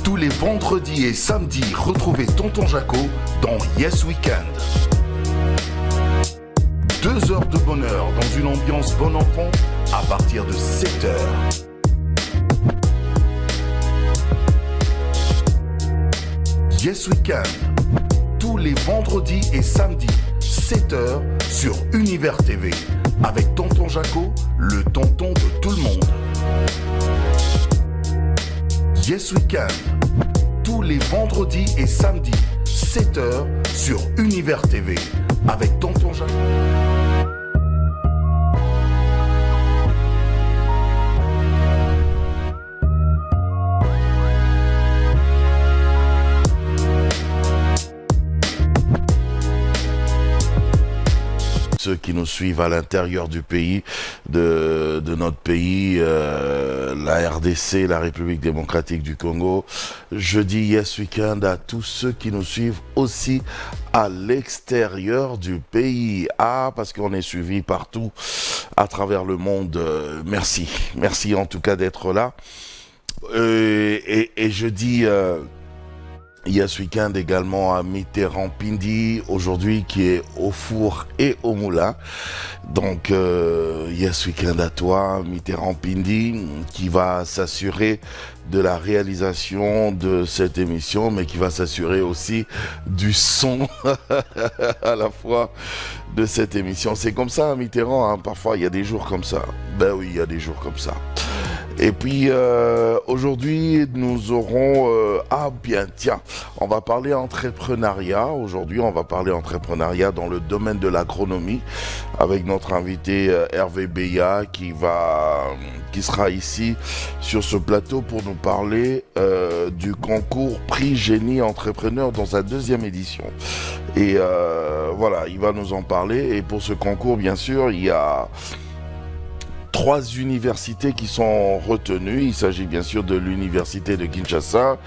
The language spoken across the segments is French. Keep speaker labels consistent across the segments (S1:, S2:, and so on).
S1: Tous les vendredis et samedis, retrouvez Tonton Jaco dans Yes Weekend. 2 heures de bonheur dans une ambiance bon enfant à partir de 7 heures. Yes Weekend, tous les vendredis et samedis, 7 heures sur Univers TV, avec Tonton Jaco, le tonton de tout le monde. Yes Weekend, tous les vendredis et samedis, 7 heures sur Univers TV, avec Tonton Jaco. Ceux qui nous suivent à l'intérieur du pays, de notre pays, la RDC, la République démocratique du Congo. Je dis Yes Weekend à tous ceux qui nous suivent aussi à l'extérieur du pays. Ah, parce qu'on est suivi partout à travers le monde. Merci. Merci en tout cas d'être là. Et je dis... Yes Weekend également à Mitterrand Pindi, aujourd'hui qui est au four et au moulin. Donc Yes Weekend à toi, Mitterrand Pindi, qui va s'assurer de la réalisation de cette émission, mais qui va s'assurer aussi du son à la fois de cette émission. C'est comme ça, Mitterrand, hein, parfois il y a des jours comme ça. Ben oui, il y a des jours comme ça. Et puis aujourd'hui, nous aurons... ah bien, tiens, on va parler entrepreneuriat. Aujourd'hui, on va parler entrepreneuriat dans le domaine de l'agronomie avec notre invité Hervé Beya qui sera ici sur ce plateau pour nous parler du concours Prix Génie Entrepreneur dans sa 2e édition. Et voilà, il va nous en parler. Et pour ce concours, bien sûr, il y a 3 universités qui sont retenues. Il s'agit bien sûr de l'université de Kinshasa,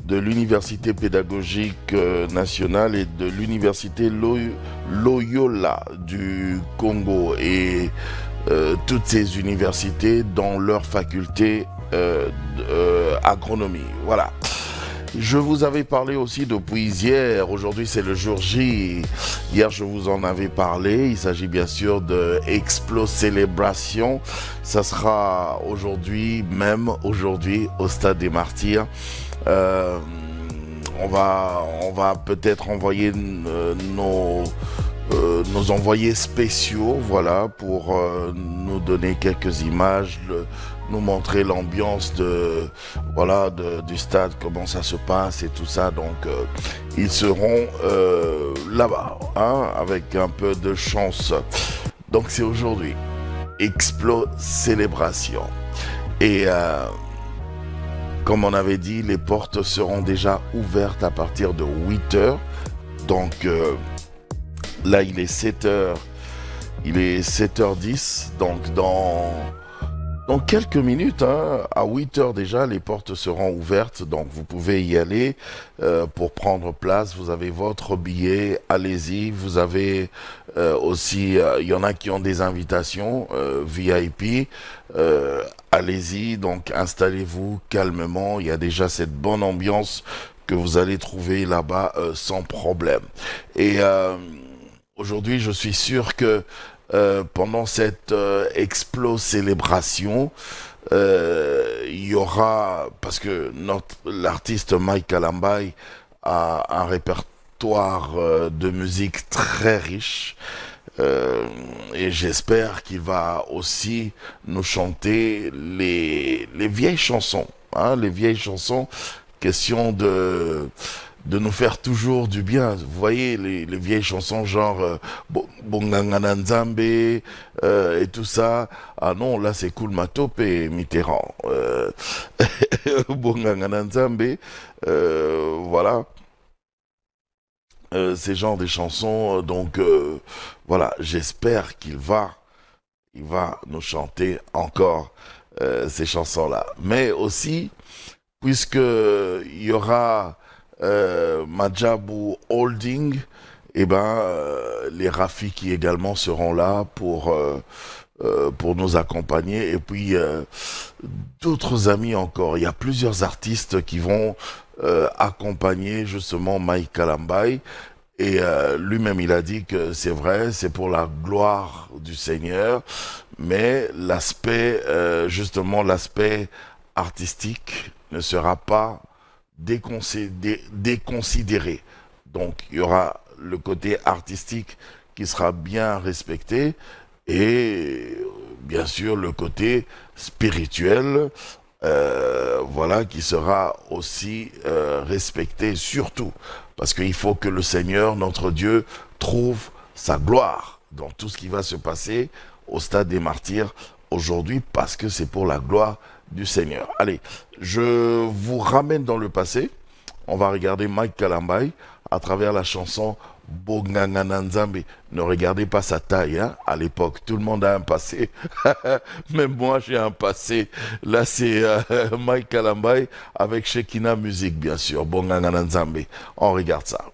S1: de l'université pédagogique nationale et de l'université Loyola du Congo. Et toutes ces universités dans leur faculté agronomie. Voilà. Je vous avais parlé aussi depuis hier. Aujourd'hui, c'est le jour J. Hier, je vous en avais parlé. Il s'agit bien sûr de Explo Célébration. Ça sera aujourd'hui, même aujourd'hui, au Stade des Martyrs. On va peut-être envoyer nos envoyés spéciaux, voilà, pour nous donner quelques images, nous montrer l'ambiance du stade, comment ça se passe et tout ça. Donc ils seront là-bas, hein, avec un peu de chance. Donc c'est aujourd'hui, Explo Célébration. Et comme on avait dit, les portes seront déjà ouvertes à partir de 8 heures. Donc là, il est 7h. Il est 7h10. Donc, dans quelques minutes, hein, à 8h déjà, les portes seront ouvertes. Donc, vous pouvez y aller pour prendre place. Vous avez votre billet. Allez-y. Vous avez aussi... il y en a qui ont des invitations VIP. Allez-y. Donc, installez-vous calmement. Il y a déjà cette bonne ambiance que vous allez trouver là-bas sans problème. Et... aujourd'hui, je suis sûr que pendant cette Explo Célébration, il y aura, parce que l'artiste Mike Kalambai a un répertoire de musique très riche, et j'espère qu'il va aussi nous chanter les vieilles chansons, hein, les vieilles chansons, question de nous faire toujours du bien. Vous voyez, les vieilles chansons genre Bongangana Nzambe et tout ça. Ah non, là c'est Cool Matope et Mitterrand. Bongangana Nzambe, voilà. Ces genres de chansons. Donc voilà, j'espère qu'il va nous chanter encore ces chansons-là. Mais aussi, puisque il y aura Madjabou Holding, et les Rafiki également seront là pour nous accompagner, et puis d'autres amis encore. Il y a plusieurs artistes qui vont accompagner justement Mike Kalambai. Et lui-même, il a dit que c'est vrai, c'est pour la gloire du Seigneur, mais l'aspect, justement, l'aspect artistique ne sera pas déconsidéré. Donc, il y aura le côté artistique qui sera bien respecté et bien sûr le côté spirituel, voilà, qui sera aussi respecté surtout. Parce qu'il faut que le Seigneur, notre Dieu, trouve sa gloire dans tout ce qui va se passer au stade des martyrs aujourd'hui, parce que c'est pour la gloire du Seigneur. Allez, je vous ramène dans le passé. On va regarder Mike Kalambai à travers la chanson Bongangana Nzambe. Ne regardez pas sa taille, hein, à l'époque. Tout le monde a un passé. Même moi, j'ai un passé. Là, c'est Mike Kalambai avec Shekina Music, bien sûr. Bongangana Nzambe. On regarde ça.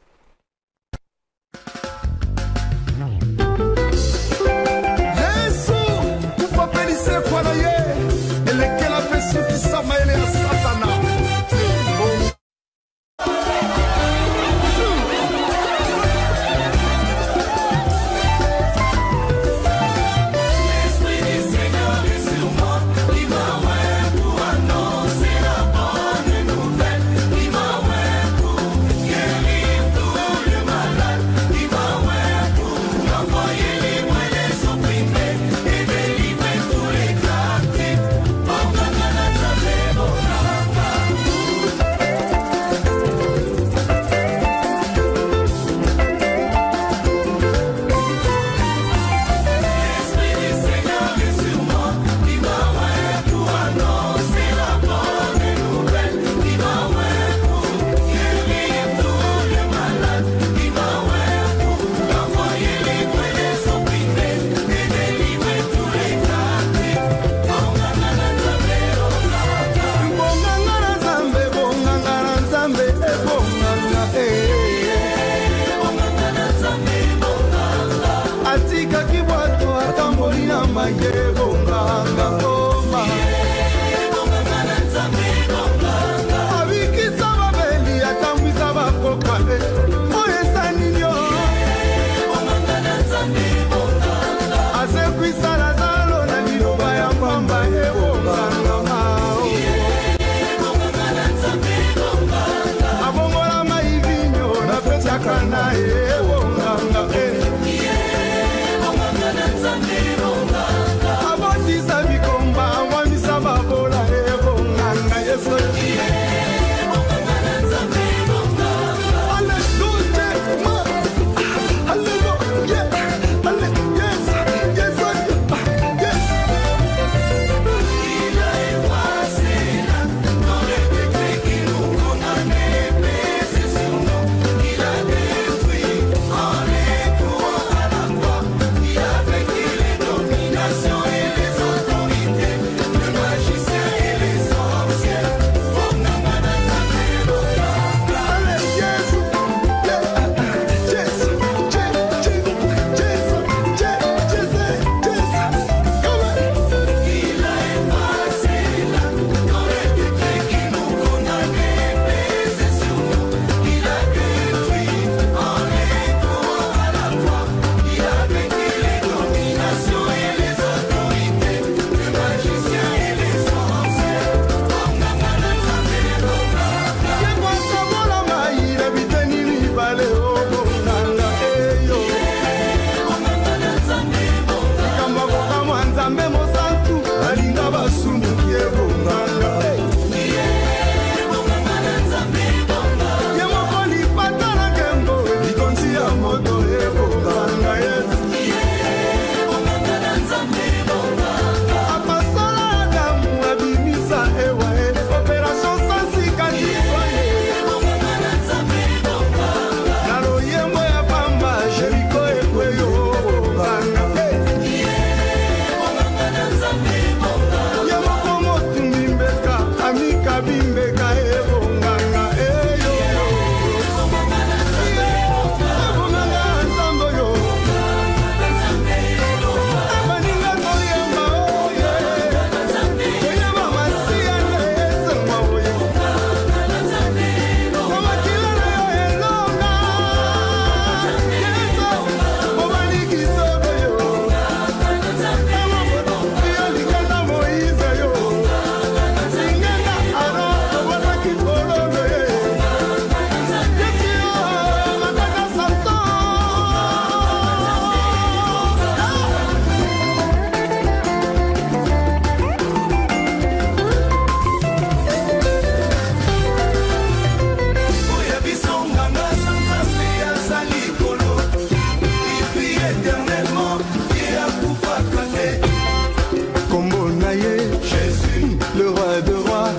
S2: le roi de rois,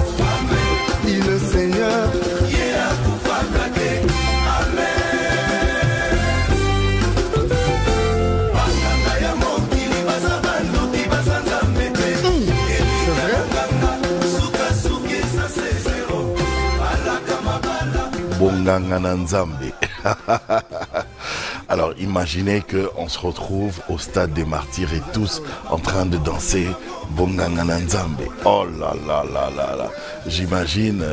S2: il le Seigneur.
S1: Bongangana Nzambe. Alors imaginez qu'on se retrouve au stade des martyrs et tous en train de danser Bongangana Nzambe. Oh là là là là là. J'imagine,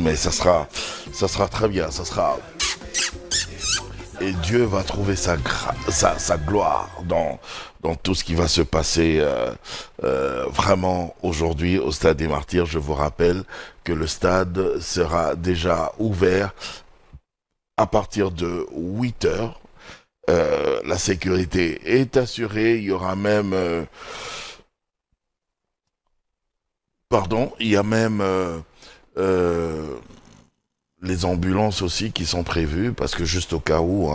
S1: mais ça sera très bien, ça sera... Et Dieu va trouver sa gloire dans tout ce qui va se passer vraiment aujourd'hui au Stade des Martyrs. Je vous rappelle que le stade sera déjà ouvert à partir de 8 heures. La sécurité est assurée. Il y aura même... il y a même... les ambulances aussi qui sont prévues, parce que juste au cas où,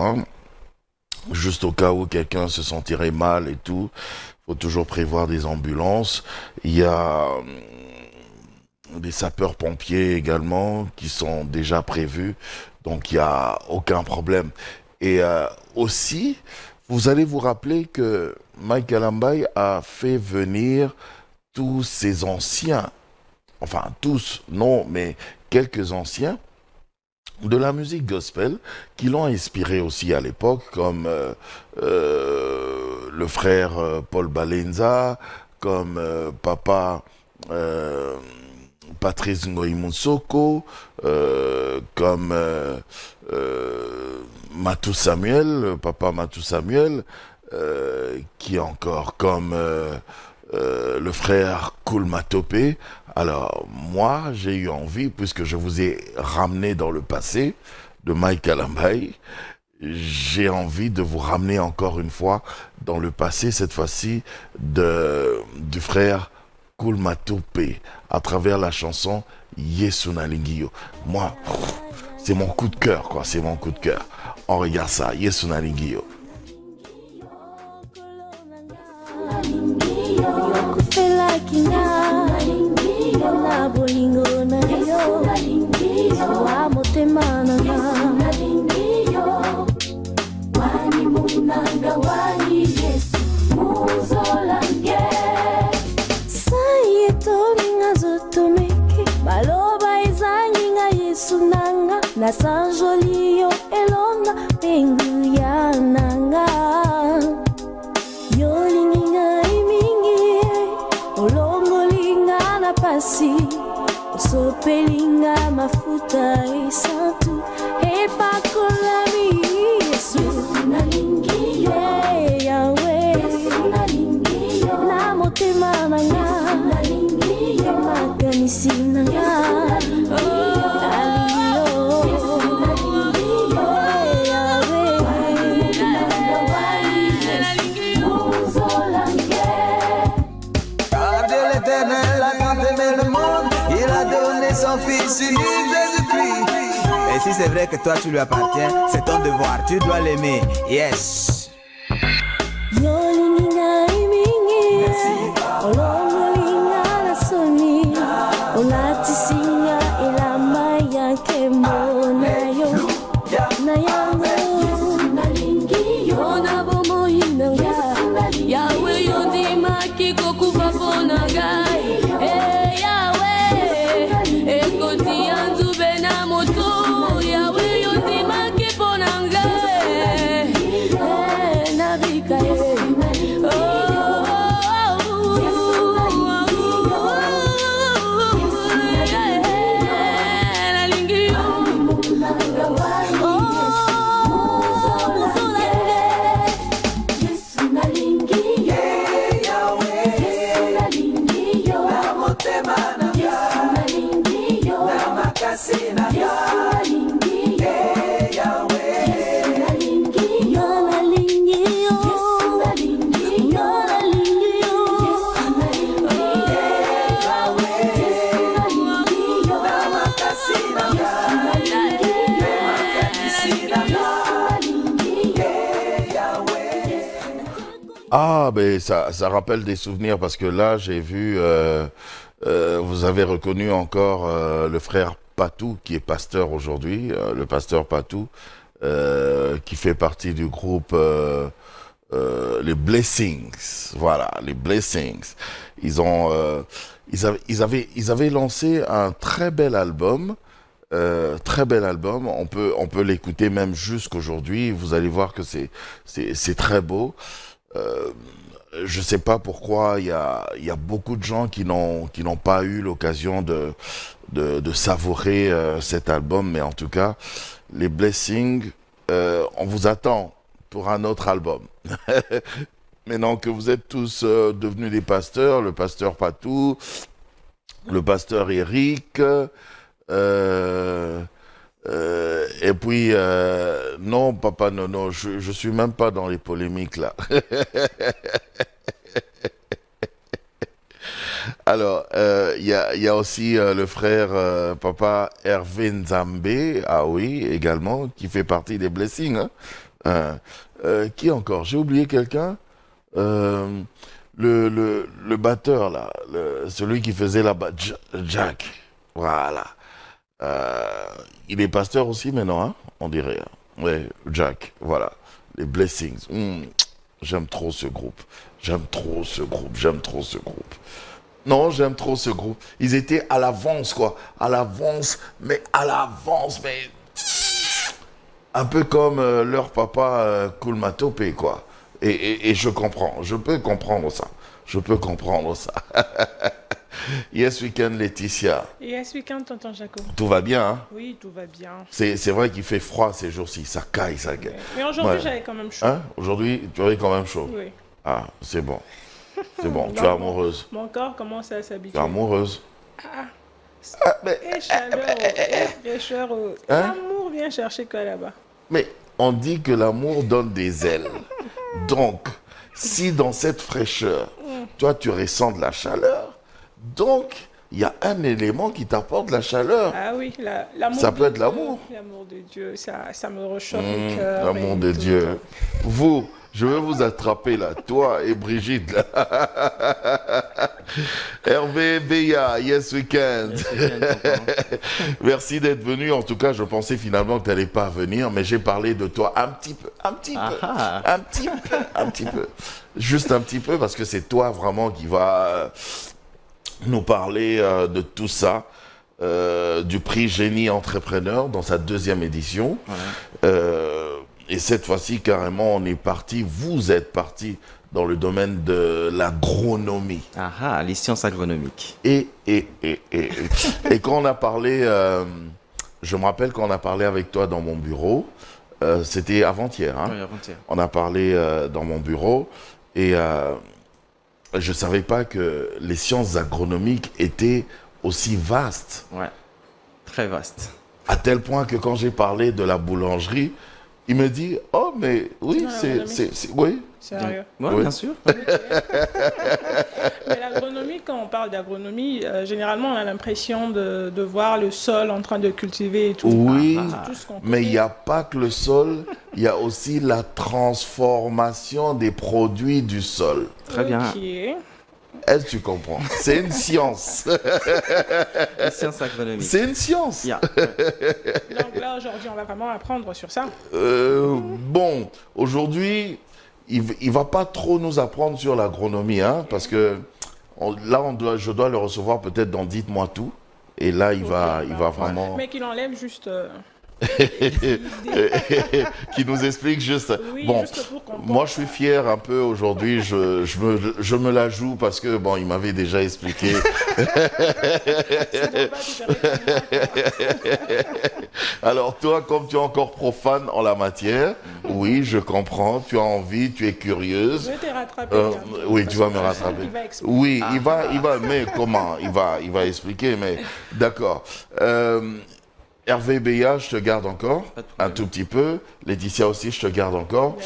S1: quelqu'un se sentirait mal et tout, faut toujours prévoir des ambulances. Il y a des sapeurs-pompiers également qui sont déjà prévus, donc il n'y a aucun problème. Et aussi, vous allez vous rappeler que Mike Kalambai a fait venir tous ces anciens, enfin tous, non, mais quelques anciens, de la musique gospel qui l'ont inspiré aussi à l'époque, comme le frère Paul Balenza, comme papa Patrice Ngoïmounsoko, comme Matou Samuel, papa Matou Samuel, qui est encore comme le frère Koulmatopé. Alors, moi, j'ai eu envie, puisque je vous ai ramené dans le passé de Mike Kalambai, j'ai envie de vous ramener encore une fois dans le passé, cette fois-ci, du frère Koulmatopé, à travers la chanson Yesuna Lingio. Moi, c'est mon coup de cœur, quoi, c'est mon coup de cœur. On regarde ça, Yesuna Lingio.
S3: Na bolingo na yo wa motema na yo wani munanga wani Yesu muzolange saye toninga zotomeki baloba ezangi nga Yesu nanga na sanjoli yo elonga pengu ya nanga yolinga imingi olongolinga na pasi sopelinga mafuta isantu epakolami Yesu nalingi yo Yahweh nalingi yo na motema nanga nalingi yo makanisi nanga
S2: Son fils unique Jésus-Christ. Et si c'est vrai que toi tu lui appartiens, c'est ton devoir, tu dois l'aimer. Yes.
S3: Yeah.
S1: Ah, mais ça rappelle des souvenirs parce que là, j'ai vu, vous avez reconnu encore le frère Patou, qui est pasteur aujourd'hui, le pasteur Patou, qui fait partie du groupe les Blessings. Voilà, les Blessings. Ils ont, ils avaient lancé un très bel album. Très bel album. On peut l'écouter même jusqu'aujourd'hui. Vous allez voir que c'est très beau. Euh, je sais pas pourquoi il y a beaucoup de gens qui n'ont pas eu l'occasion de savourer cet album, mais en tout cas, les Blessings, on vous attend pour un autre album. Maintenant que vous êtes tous devenus des pasteurs, le pasteur Patou, le pasteur Eric, et puis, non, papa, non, je suis même pas dans les polémiques là. Alors, il y a aussi le frère papa Hervé Nzambé, ah oui, également, qui fait partie des Blessings. Hein. Qui encore? J'ai oublié quelqu'un. Le batteur là, celui qui faisait Jack. Voilà. Il est pasteur aussi maintenant, hein, on dirait. Ouais, Jack, voilà. Les Blessings. J'aime trop ce groupe. J'aime trop ce groupe. J'aime trop ce groupe. Non, j'aime trop ce groupe. Ils étaient à l'avance, quoi. À l'avance, mais un peu comme leur papa Koulmatopé, quoi. Et je comprends. Je peux comprendre ça. Je peux comprendre ça. Yes Weekend, Laetitia.
S4: Yes Weekend, tonton Jaco.
S1: Tout va bien, hein?
S4: Oui, tout va bien.
S1: C'est vrai qu'il fait froid ces jours-ci. Ça caille, ça caille.
S4: Mais aujourd'hui,
S1: Ouais.
S4: j'avais quand même chaud.
S1: Hein? Aujourd'hui, tu avais quand même chaud.
S4: Oui.
S1: Ah, c'est bon. C'est bon. Tu es amoureuse.
S4: Mon corps commence à
S1: Tu
S4: s'habituer.
S1: es amoureuse.
S4: Et chaleur, et fraîcheur.
S1: Hein?
S4: L'amour vient chercher quoi là-bas?
S1: Mais on dit que l'amour donne des ailes. Donc, si dans cette fraîcheur, toi, tu ressens de la chaleur, donc, il y a un élément qui t'apporte la chaleur.
S4: Ah oui, l'amour.
S1: Ça peut être
S4: Dieu,
S1: l'amour.
S4: L'amour de Dieu, ça me réchauffe le cœur.
S1: L'amour
S4: et
S1: de
S4: tout.
S1: Dieu. Vous, je vais vous attraper là, toi et Brigitte là. Hervé Beya, Yes Weekend. Merci d'être venu. En tout cas, je pensais finalement que tu n'allais pas venir, mais j'ai parlé de toi un petit peu. Juste un petit peu, parce que c'est toi vraiment qui va nous parler de tout ça. Du prix Génie Entrepreneur dans sa 2e édition.
S5: Ouais.
S1: Et cette fois-ci, carrément, on est parti, vous êtes parti dans le domaine de l'agronomie.
S5: Les sciences agronomiques.
S1: Et quand on a parlé, je me rappelle quand on a parlé avec toi dans mon bureau, c'était avant-hier, hein?
S5: Oui, avant-hier.
S1: On a parlé dans mon bureau et je ne savais pas que les sciences agronomiques étaient aussi vastes.
S5: Ouais, très vaste.
S1: À tel point que quand j'ai parlé de la boulangerie, il me dit « Oh, mais oui, oui. »
S4: Sérieux.
S5: Ouais,
S1: Oui.
S5: bien sûr.
S4: Mais l'agronomie, quand on parle d'agronomie, généralement, on a l'impression de voir le sol en train de cultiver et tout.
S1: Oui,
S4: C'est tout ce qu'on
S1: mais il
S4: connaît.
S1: n'y a pas que le sol, il y a aussi la transformation des produits du sol.
S5: Très bien.
S4: Ok.
S1: Est-ce que tu comprends? C'est une science.
S5: Les sciences agronomiques.
S1: C'est une science.
S5: Yeah.
S4: Donc là, aujourd'hui, on va vraiment apprendre sur ça.
S1: Bon, aujourd'hui, il ne va pas trop nous apprendre sur l'agronomie, hein, parce que je dois le recevoir peut-être dans Dites-moi tout. Et là, il va vraiment...
S4: Mais qu'il enlève juste...
S1: qui nous explique juste...
S4: Oui,
S1: bon,
S4: juste pour qu'on
S1: moi, je suis fier un peu aujourd'hui. Je me la joue parce que, bon, il m'avait déjà expliqué. Alors, toi, comme tu es encore profane en la matière, oui, je comprends. Tu as envie, tu es curieuse.
S4: Je vais te rattraper.
S1: Oui, tu vas me rattraper.
S4: Il va expliquer.
S1: Oui, il va, mais comment? Il va expliquer, mais d'accord. Hervé Beya, je te garde encore
S5: Pas de problème.
S1: un tout petit peu. Laetitia aussi, je te garde encore.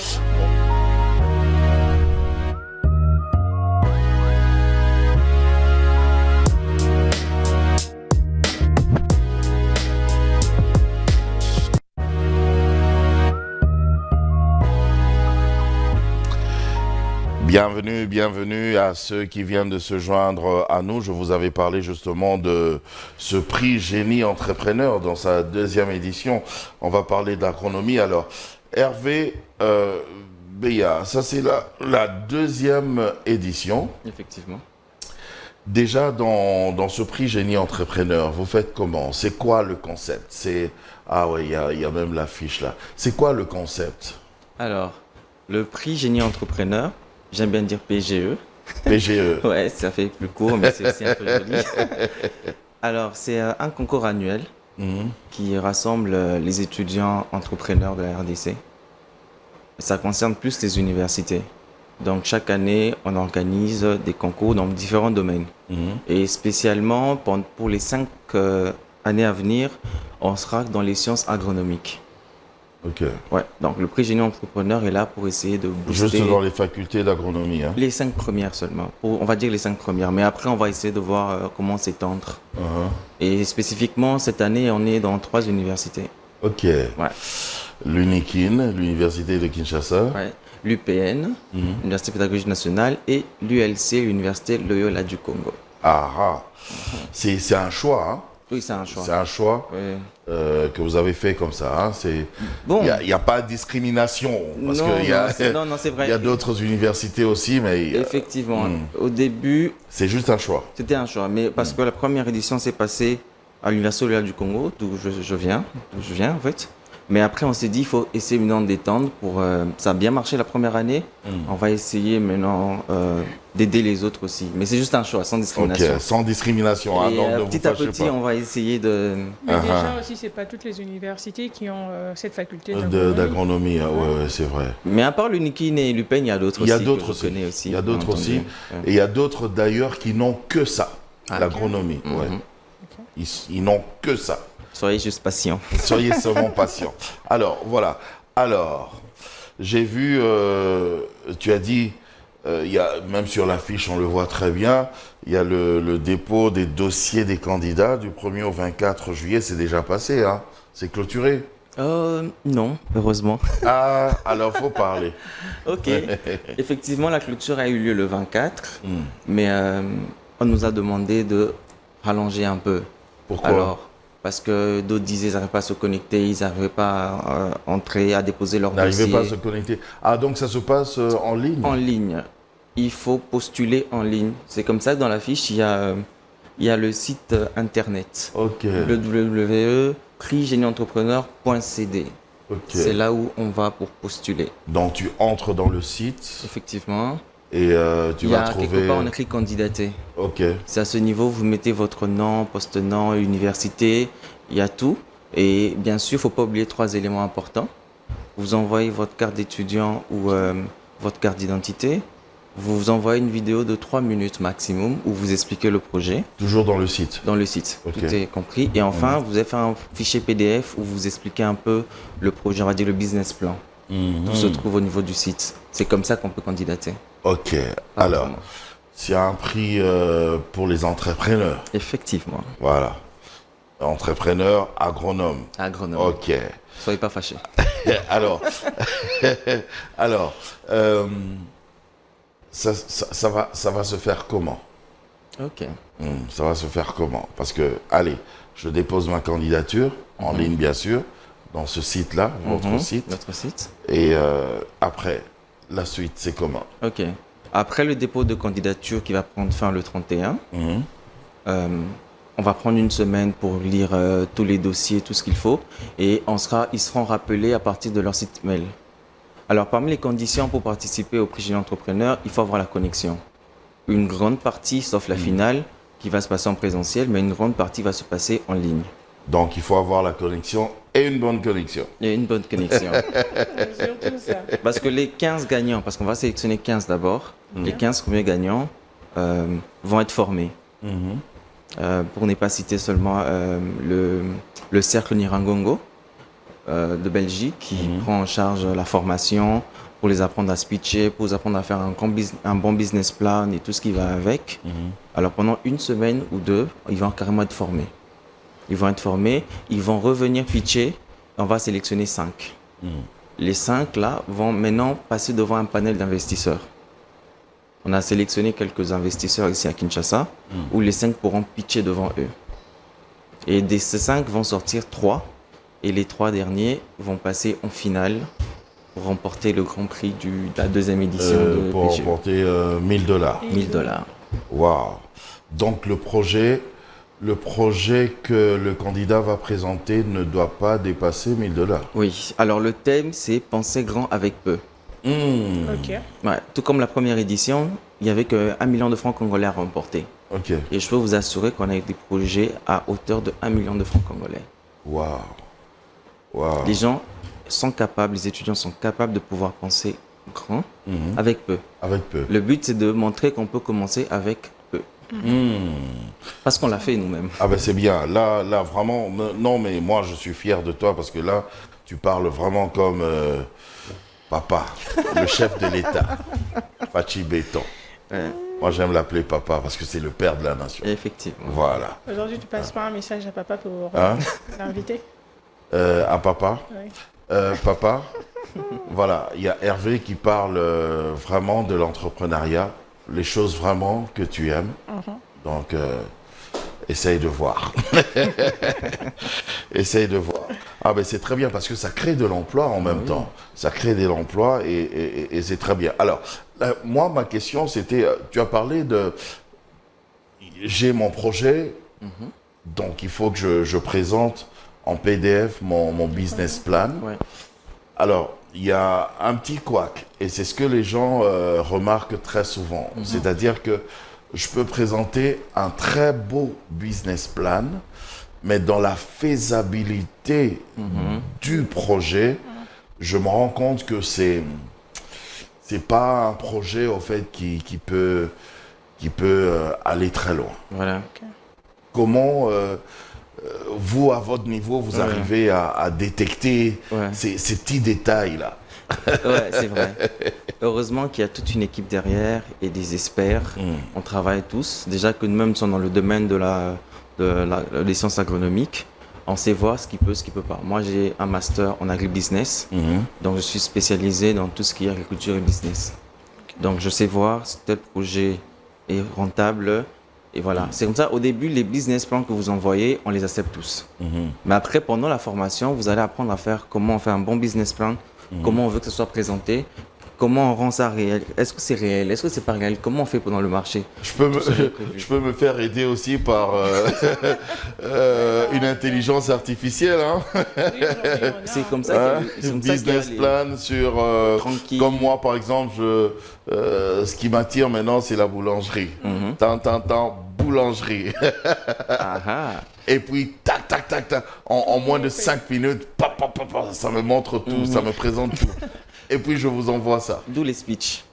S1: Bienvenue, bienvenue à ceux qui viennent de se joindre à nous. Je vous avais parlé justement de ce prix Génie Entrepreneur dans sa 2e édition. On va parler d'agronomie. Alors, Hervé Beya, ça c'est la 2e édition.
S5: Effectivement.
S1: Déjà, dans ce prix Génie Entrepreneur, vous faites comment? C'est quoi le concept? Ah ouais, il y a même l'affiche là. C'est quoi le concept?
S5: Alors, le prix Génie Entrepreneur, j'aime bien dire PGE.
S1: PGE.
S5: Ouais, ça fait plus court, mais c'est aussi un peu joli. Alors, c'est un concours annuel qui rassemble les étudiants entrepreneurs de la RDC. Ça concerne plus les universités. Donc, chaque année, on organise des concours dans différents domaines. Et spécialement, pour les 5 années à venir, on sera dans les sciences agronomiques.
S1: Ok.
S5: Ouais, donc le prix Génie Entrepreneur est là pour essayer de booster...
S1: Juste dans les facultés d'agronomie. Hein.
S5: Les 5 premières seulement. On va dire les 5 premières. Mais après, on va essayer de voir comment s'étendre. Et spécifiquement, cette année, on est dans 3 universités.
S1: Ok.
S5: Ouais.
S1: L'UNIKIN, l'Université de Kinshasa.
S5: Ouais. L'UPN, l'Université pédagogique nationale, et l'ULC, l'Université Loyola du Congo.
S1: C'est un choix, hein?
S5: Oui, c'est un choix.
S1: C'est un choix que vous avez fait comme ça. Hein?
S5: Bon.
S1: Il n'y a pas de discrimination. Parce
S5: non, c'est vrai.
S1: Il y a d'autres universités aussi, mais...
S5: Effectivement. Au début...
S1: C'est juste un choix.
S5: C'était un choix, mais parce que la première édition s'est passée à l'Université Loyola du Congo, d'où je viens en fait. Mais après, on s'est dit, il faut essayer maintenant d'étendre. Ça a bien marché la première année. On va essayer maintenant d'aider les autres aussi. Mais c'est juste un choix, sans discrimination.
S1: Ok, sans discrimination. Hein, donc
S5: petit à petit, on va essayer de...
S4: Mais déjà aussi, ce n'est pas toutes les universités qui ont cette faculté
S1: d'agronomie. Oui, c'est vrai.
S5: Mais à part l'UNIKIN et l'UPEN, il y a d'autres aussi.
S1: Il y a d'autres aussi. Il y a d'autres aussi. Et il y a d'autres d'ailleurs qui n'ont que ça, l'agronomie. Ils n'ont que ça.
S5: Soyez juste patient.
S1: Soyez seulement patient. Alors, voilà. Alors, j'ai vu, tu as dit, même sur l'affiche, on le voit très bien, il y a le dépôt des dossiers des candidats du 1er au 24 juillet. C'est déjà passé, hein? C'est clôturé?
S5: Non, heureusement.
S1: Ah, alors faut parler.
S5: Ok. Effectivement, la clôture a eu lieu le 24, mais on nous a demandé de rallonger un peu.
S1: Pourquoi?
S5: Parce que d'autres disaient qu'ils n'arrivaient pas à se connecter, ils n'arrivaient pas à entrer, à déposer leur dossier.
S1: N'arrivaient pas à se connecter. Ah, donc ça se passe en ligne?
S5: En ligne. Il faut postuler en ligne. C'est comme ça que dans la fiche, il y a le site internet.
S1: Ok.
S5: www.prixgenieentrepreneur.cd.
S1: Ok.
S5: C'est là où on va pour postuler.
S1: Donc tu entres dans le site.
S5: Effectivement.
S1: Et tu vas trouver...
S5: quelque part, on écrit candidater.
S1: Ok.
S5: C'est à ce niveau, vous mettez votre nom, poste-nom, université, il y a tout. Et bien sûr, il ne faut pas oublier 3 éléments importants. Vous envoyez votre carte d'étudiant ou votre carte d'identité. Vous envoyez une vidéo de 3 minutes maximum où vous expliquez le projet.
S1: Toujours dans le site? Dans
S5: le site,
S1: okay.
S5: Tout est compris. Et enfin, vous avez fait un fichier PDF où vous expliquez un peu le projet, on va dire le business plan. Tout se trouve au niveau du site. C'est comme ça qu'on peut candidater.
S1: Ok, alors, c'est un prix pour les entrepreneurs.
S5: Effectivement.
S1: Voilà. Entrepreneur, agronome.
S5: Agronome.
S1: Ok.
S5: Soyez pas fâchés.
S1: Alors, ça va se faire comment?
S5: Ok.
S1: Ça va se faire comment? Parce que, allez, je dépose ma candidature, en ligne bien sûr, dans ce site-là, votre site.
S5: Notre site.
S1: Et après, la suite, c'est comment?
S5: Ok. Après le dépôt de candidature qui va prendre fin le 31, on va prendre une semaine pour lire tous les dossiers, tout ce qu'il faut. Et ils seront rappelés à partir de leur site mail. Alors, parmi les conditions pour participer au prix Génie Entrepreneur, il faut avoir la connexion. Une grande partie, sauf la finale, qui va se passer en présentiel, mais une grande partie va se passer en ligne.
S1: Donc, il faut avoir la connexion et une bonne connexion.
S5: Et une bonne connexion.
S4: Surtout ça.
S5: Parce que les 15 gagnants, parce qu'on va sélectionner 15 d'abord, les 15 premiers gagnants vont être formés. Pour ne pas citer seulement le cercle Nirangongo de Belgique qui prend en charge la formation pour les apprendre à speecher, pour les apprendre à faire un bon business plan et tout ce qui va avec. Alors pendant une semaine ou 2, ils vont carrément être formés. Ils vont être formés, ils vont revenir pitcher, on va sélectionner 5. Les 5 là vont maintenant passer devant un panel d'investisseurs. On a sélectionné quelques investisseurs ici à Kinshasa, où les 5 pourront pitcher devant eux. Et de ces 5 vont sortir 3, et les 3 derniers vont passer en finale pour remporter le grand prix de la deuxième édition de
S1: pour
S5: PGE.
S1: remporter $1 000.
S5: $1000.
S1: Waouh. Donc le projet que le candidat va présenter ne doit pas dépasser $1000.
S5: Oui, alors le thème, c'est penser grand avec peu.
S4: Ok.
S5: Ouais, tout comme la première édition, il n'y avait que 1 million de francs congolais à remporter.
S1: Ok.
S5: Et je peux vous assurer qu'on a des projets à hauteur de 1 million de francs congolais.
S1: Waouh. Waouh.
S5: Les gens sont capables, les étudiants sont capables de pouvoir penser grand avec peu.
S1: Avec peu.
S5: Le but, c'est de montrer qu'on peut commencer avec peu. Parce qu'on l'a fait nous-mêmes.
S1: Ah ben c'est bien. Là vraiment, non mais moi je suis fier de toi parce que là, tu parles vraiment comme papa, le chef de l'État, Fachi Béton. Moi j'aime l'appeler papa parce que c'est le père de la nation.
S5: Effectivement.
S1: Voilà.
S4: Aujourd'hui, tu passes pas un message à papa pour
S1: Hein?
S4: l'inviter?
S1: À papa.
S4: Oui.
S1: Papa, voilà, il y a Hervé qui parle vraiment de l'entrepreneuriat, les choses vraiment que tu aimes. Donc, essaye de voir. Essaye de voir. Ah ben c'est très bien parce que ça crée de l'emploi en même temps. Ça crée de l'emploi et c'est très bien. Alors, là, moi, ma question, c'était, tu as parlé de... J'ai mon projet, donc il faut que je présente en PDF mon business plan.
S5: Ouais.
S1: Alors, il y a un petit couac, et c'est ce que les gens remarquent très souvent. C'est-à-dire que je peux présenter un très beau business plan, mais dans la faisabilité du projet, je me rends compte que c'est pas un projet au fait qui peut aller très loin.
S5: Voilà.
S1: Comment vous, à votre niveau, vous arrivez à détecter ces petits détails-là?
S5: Ouais, c'est vrai. Heureusement qu'il y a toute une équipe derrière et des experts. On travaille tous. Déjà que nous-mêmes sommes dans le domaine des sciences agronomiques. On sait voir ce qui peut, ce qui peut pas. Moi, j'ai un master en agribusiness. Donc, je suis spécialisé dans tout ce qui est agriculture et business. Donc, je sais voir si tel projet est rentable. Et voilà. C'est comme ça, au début, les business plans que vous envoyez, on les accepte tous. Mais après, pendant la formation, vous allez apprendre à faire comment on fait un bon business plan, comment on veut que ce soit présenté, comment on rend ça réel. Est-ce que c'est réel? Est-ce que c'est pas réel? Comment on fait pendant le marché?
S1: Je peux me faire aider aussi par une intelligence artificielle. Hein?
S5: C'est comme ça
S1: Un business plan sur... comme moi, par exemple, ce qui m'attire maintenant, c'est la boulangerie. Boulangerie. Et puis, tac, tac, tac, tac. En moins de 5 minutes, ça me montre tout, ça me présente tout. Et puis, je vous envoie ça.
S5: D'où les speeches.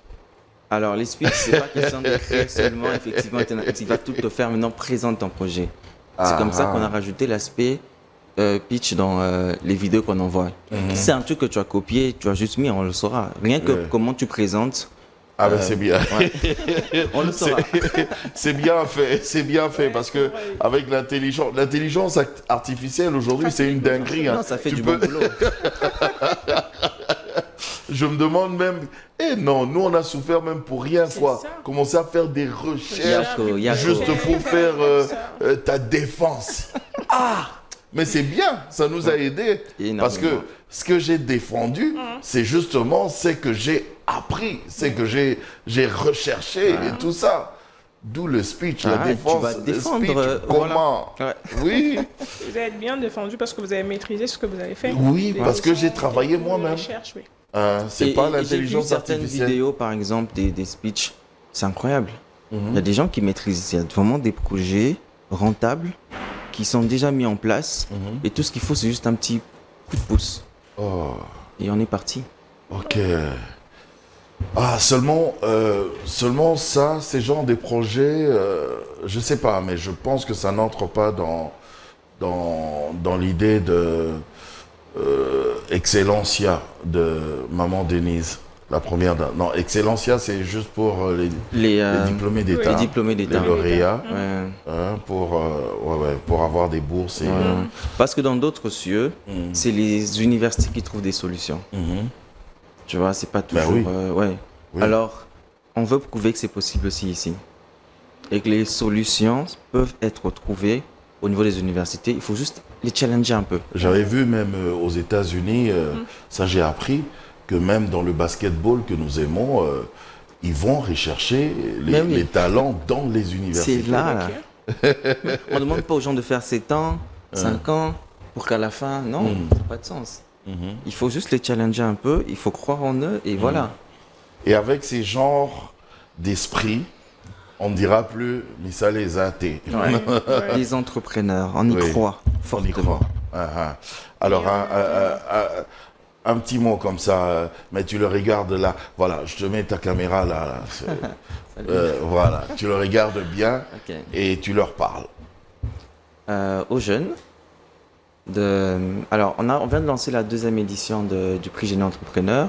S5: Alors, les speeches, c'est pas question de créer seulement, effectivement, tu vas tout te faire maintenant, présente ton projet. C'est comme ça qu'on a rajouté l'aspect pitch dans les vidéos qu'on envoie. Si c'est un truc que tu as copié, tu as juste mis, on le saura. Rien que comment tu présentes.
S1: Ah ben c'est bien.
S5: On le saura.
S1: C'est bien fait parce que avec l'intelligence artificielle aujourd'hui, c'est une dinguerie.
S5: Non, ça fait du bon boulot.
S1: Je me demande même, non, nous on a souffert même pour rien quoi. Commencer à faire des recherches juste pour faire ta défense. Mais c'est bien, ça nous a aidés. Parce que ce que j'ai défendu, c'est justement ce que j'ai appris, c'est que j'ai recherché et tout ça. D'où le speech, la défense.
S5: Tu vas défendre,
S1: le speech, comment Oui.
S4: Vous êtes bien défendu parce que vous avez maîtrisé ce que vous avez fait.
S1: Oui, parce que j'ai travaillé moi-même. C'est pas l'intelligence artificielle.
S5: Certaines vidéos, par exemple, des speeches, c'est incroyable. Il y a des gens qui maîtrisent. Il y a vraiment des projets rentables qui sont déjà mis en place. Et tout ce qu'il faut, c'est juste un petit coup de pouce. Et on est parti.
S1: Ok. Seulement ça, ces genres de projets, je sais pas, mais je pense que ça n'entre pas dans l'idée de Excellencia de Maman Denise, la première dame. Non, Excellencia, c'est juste pour les diplômés d'État.
S5: Les diplômés d'État.
S1: Les lauréats, pour avoir des bourses.
S5: Parce que dans d'autres cieux, c'est les universités qui trouvent des solutions. Tu vois, c'est pas toujours...
S1: Oui.
S5: Alors, on veut prouver que c'est possible aussi ici. Et que les solutions peuvent être trouvées au niveau des universités. Il faut juste les challenger un peu.
S1: J'avais vu même aux États-Unis, ça j'ai appris, que même dans le basketball que nous aimons, ils vont rechercher les talents dans les universités.
S5: C'est là. On ne demande pas aux gens de faire 7 ans, 5 ans, pour qu'à la fin, non, ça n'a pas de sens. Il faut juste les challenger un peu, il faut croire en eux, et voilà.
S1: Et avec ces genres d'esprit, on ne dira plus « mais ça les athées ».
S5: Les entrepreneurs, on y croit fortement.
S1: Alors, un petit mot comme ça, mais tu le regardes là. Voilà, je te mets ta caméra là. Voilà, tu le regardes bien et tu leur parles.
S5: Aux jeunes, alors on vient de lancer la 2e édition du prix Génie Entrepreneur.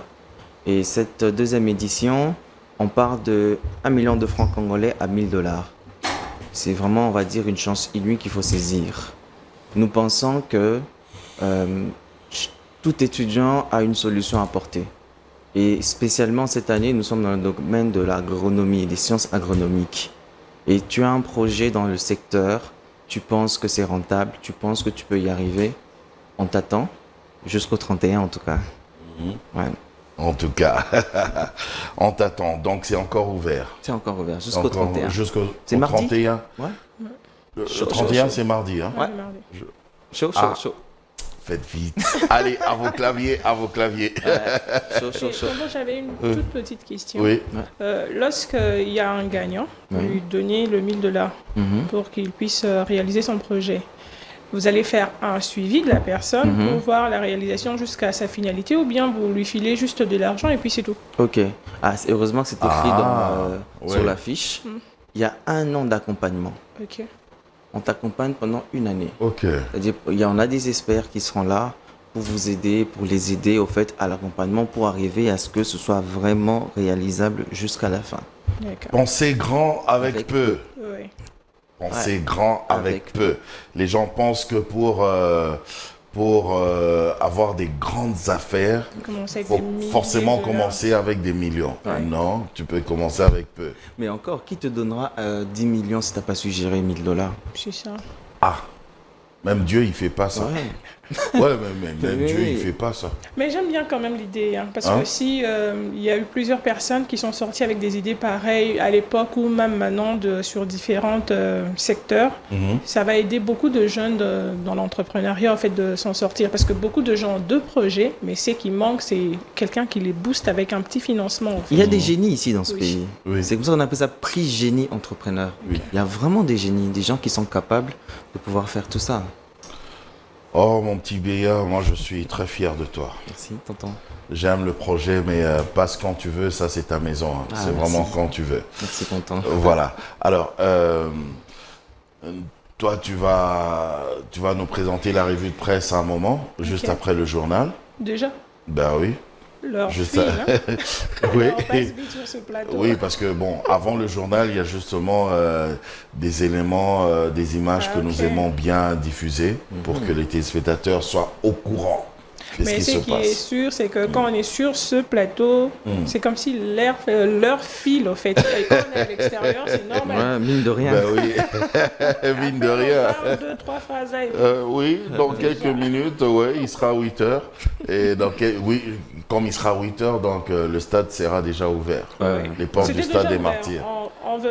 S5: Et cette 2e édition, on part de 1 million de francs congolais à 1 000 $. C'est vraiment, on va dire, une chance inouïe qu'il faut saisir. Nous pensons que tout étudiant a une solution à apporter. Et spécialement cette année, nous sommes dans le domaine de l'agronomie, des sciences agronomiques. Et tu as un projet dans le secteur, tu penses que c'est rentable, tu penses que tu peux y arriver, on t'attend, jusqu'au 31 en tout cas. Ouais.
S1: En tout cas, on t'attend. Donc c'est encore ouvert.
S5: C'est encore ouvert, jusqu'au 31.
S1: Jusqu'au
S5: 31.
S1: Ouais. Le 31, c'est mardi. Hein?
S5: Ouais. Chaud.
S1: Faites vite. Allez, à vos claviers.
S4: Moi, j'avais une toute petite question.
S1: Oui.
S4: Lorsqu'il y a un gagnant, vous lui donnez le 1 000 $ pour qu'il puisse réaliser son projet. Vous allez faire un suivi de la personne pour voir la réalisation jusqu'à sa finalité, ou bien vous lui filez juste de l'argent et puis c'est tout.
S5: Ok. Heureusement que c'est écrit sur la fiche. Il y a 1 an d'accompagnement.
S4: Ok.
S5: On t'accompagne pendant 1 année.
S1: Ok.
S5: C'est-à-dire, on a des experts qui seront là pour vous aider, pour les aider au fait à l'accompagnement, pour arriver à ce que ce soit vraiment réalisable jusqu'à la fin.
S1: Pensez grand avec peu.
S4: Oui.
S1: Pensez grand avec peu. Les gens pensent que pour avoir des grandes affaires, il faut forcément commencer avec des millions. Non, tu peux commencer avec peu.
S5: Mais encore, qui te donnera 10 millions si tu n'as pas su gérer 1 000 $?
S4: C'est ça.
S1: Même Dieu, il fait pas ça. Même Dieu, il fait pas ça.
S4: Mais j'aime bien quand même l'idée, parce que aussi, il y a eu plusieurs personnes qui sont sorties avec des idées pareilles à l'époque ou même maintenant sur différents secteurs. Ça va aider beaucoup de jeunes dans l'entrepreneuriat, en fait, de s'en sortir. Parce que beaucoup de gens ont 2 projets, mais ce qui manque, c'est quelqu'un qui les booste avec un petit financement. En fait.
S5: Il y a des génies ici dans ce pays.
S1: Oui.
S5: C'est comme ça qu'on appelle ça prix génie entrepreneur. Il y a vraiment des génies, des gens qui sont capables de pouvoir faire tout ça.
S1: Oh mon petit Béa, moi je suis très fier de toi.
S5: Merci, tonton.
S1: J'aime le projet, mais passe quand tu veux, ça c'est ta maison. C'est vraiment quand tu veux.
S5: Merci, tonton.
S1: Voilà. Alors, toi tu vas nous présenter la revue de presse à un moment, juste après le journal.
S4: Déjà?
S1: Ben oui.
S4: Juste ça.
S1: Oui.
S4: On passe vite sur ce plateau.
S1: Oui, parce que bon, avant le journal, il y a justement des éléments, des images que nous aimons bien diffuser pour que les téléspectateurs soient au courant.
S4: Mais ce qui est sûr, c'est que quand on est sur ce plateau, c'est comme si l'heure file, au fait. Et quand on est à l'extérieur, c'est normal.
S5: Ouais, mine de rien.
S1: Ben oui, mine de rien.
S4: On parle 2-3 phrases.
S1: Oui, dans quelques minutes, il sera 8 h. Et comme il sera 8 h, donc le stade sera déjà ouvert. Les portes du stade des Martyrs.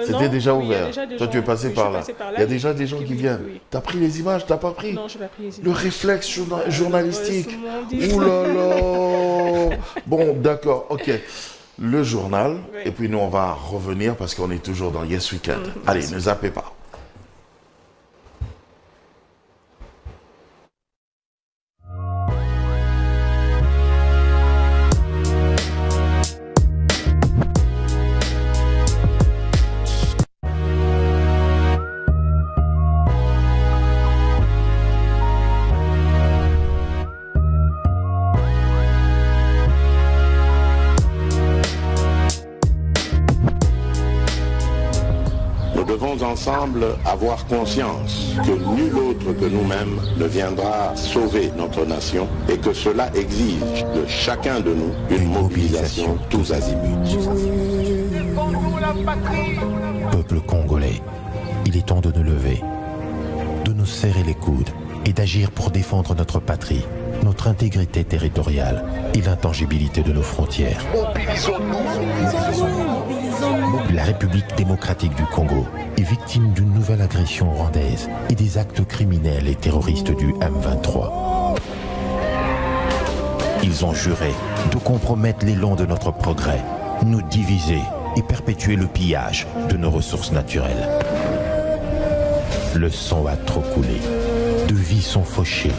S1: C'était déjà ouvert. Toi, tu es passé par là. Il y a déjà des gens qui viennent. Tu as pris les images, tu n'as pas pris?
S4: Non, je n'ai pas pris les images.
S1: Le réflexe journalistique. Ouh là là. Bon, d'accord, ok. Le journal, et puis nous, on va revenir parce qu'on est toujours dans Yes Weekend. Allez, ne zappez pas. Ensemble avoir conscience que nul autre que nous-mêmes ne viendra sauver notre nation et que cela exige de chacun de nous une mobilisation tous azimuts.
S6: Peuple congolais, il est temps de nous lever, de nous serrer les coudes et d'agir pour défendre notre patrie, notre intégrité territoriale et l'intangibilité de nos frontières. La République démocratique du Congo est victime d'une nouvelle agression rwandaise et des actes criminels et terroristes du M23. Ils ont juré de compromettre l'élan de notre progrès, nous diviser et perpétuer le pillage de nos ressources naturelles. Le sang a trop coulé, de vies sont fauchées.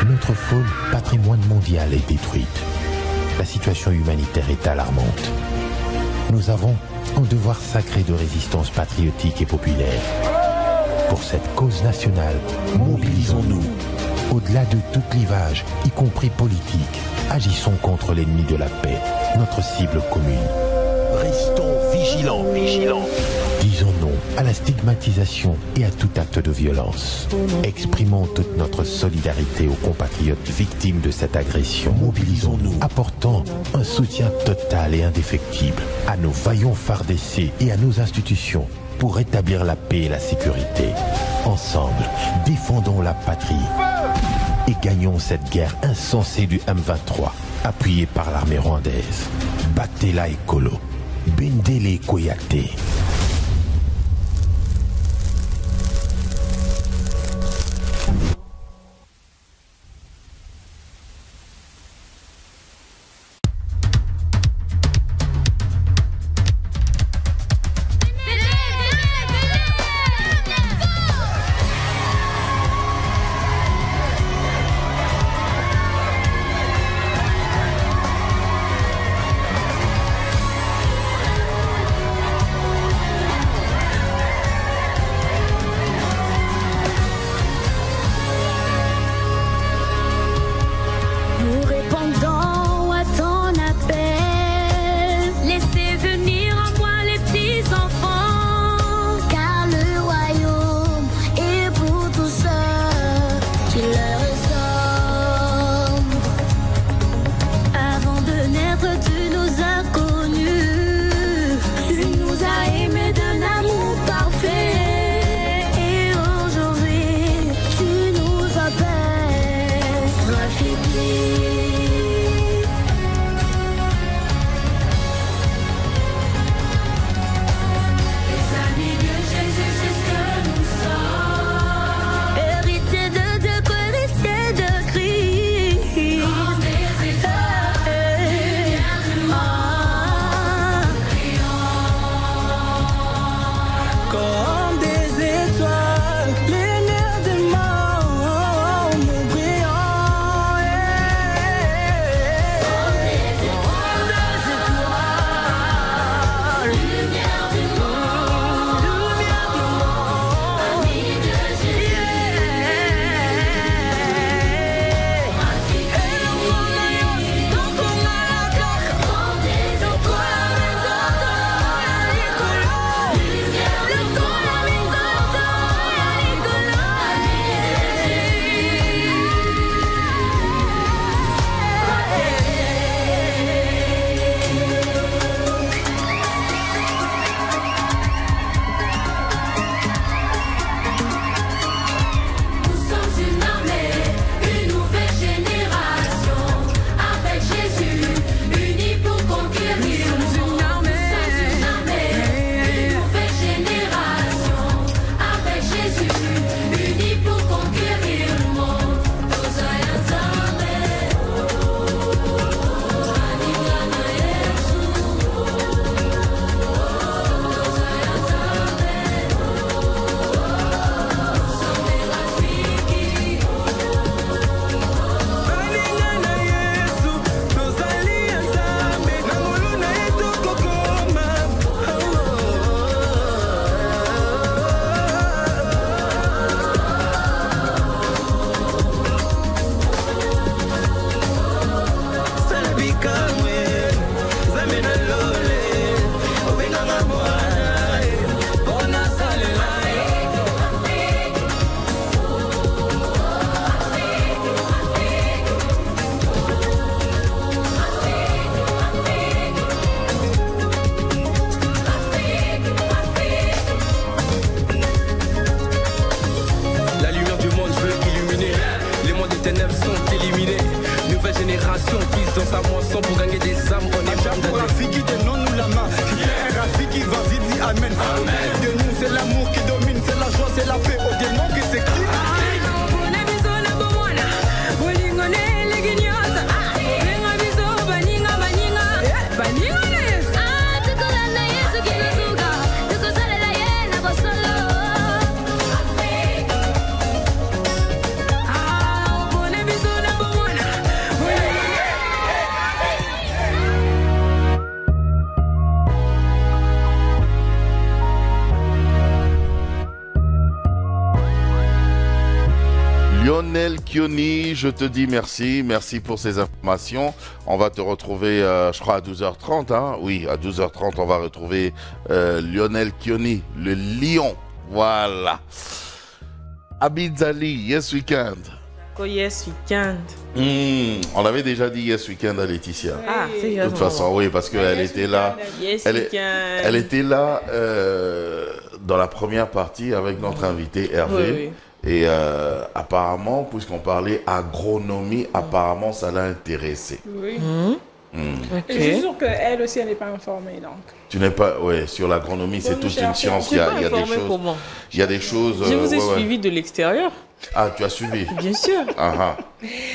S6: Notre faune, patrimoine mondial, est détruite. La situation humanitaire est alarmante. Nous avons un devoir sacré de résistance patriotique et populaire. Pour cette cause nationale, mobilisons-nous. Au-delà de tout clivage, y compris politique, agissons contre l'ennemi de la paix, notre cible commune. Restons vigilants. Disons non à la stigmatisation et à tout acte de violence. Exprimons toute notre solidarité aux compatriotes victimes de cette agression. Mobilisons-nous, apportant un soutien total et indéfectible à nos vaillants FARDC et à nos institutions pour rétablir la paix et la sécurité. Ensemble, défendons la patrie et gagnons cette guerre insensée du M23, appuyée par l'armée rwandaise. Battez-la Ekolo, Bendele Koyate.
S7: génération puise dans sa moisson pour gagner des âmes. On est jamais pour Rafiki, donnons-nous la main. Qui est Rafiki, vas-y, dis Amen. De nous, c'est l'amour qui domine, c'est la joie, c'est la paix. Au démon qui s'écrit.
S1: Lionel Kioni, je te dis merci. Merci pour ces informations. On va te retrouver, je crois, à 12h30. Hein? Oui, à 12h30, on va retrouver Lionel Kioni, le lion. Voilà. Abidjali, Yes Weekend.
S8: Oh, Yes Weekend.
S1: On avait déjà dit Yes Weekend à Laetitia.
S8: Ah, c'est
S1: de toute façon, oui, parce qu'elle était là.
S8: Yes
S1: Elle était là dans la première partie avec notre invité Hervé.
S8: Oui, oui.
S1: Et apparemment, puisqu'on parlait agronomie, apparemment, ça l'a intéressé.
S4: Oui.
S8: Okay.
S4: Et je suis sûre qu'elle aussi, elle n'est pas informée. Donc.
S1: Tu n'es pas... Oui, sur l'agronomie, c'est toute une science. Il y a des choses...
S8: Comment?
S1: Il y a des choses...
S8: Je vous ai suivi de l'extérieur.
S1: Ah, tu as suivi?
S8: Bien sûr.
S1: Ah,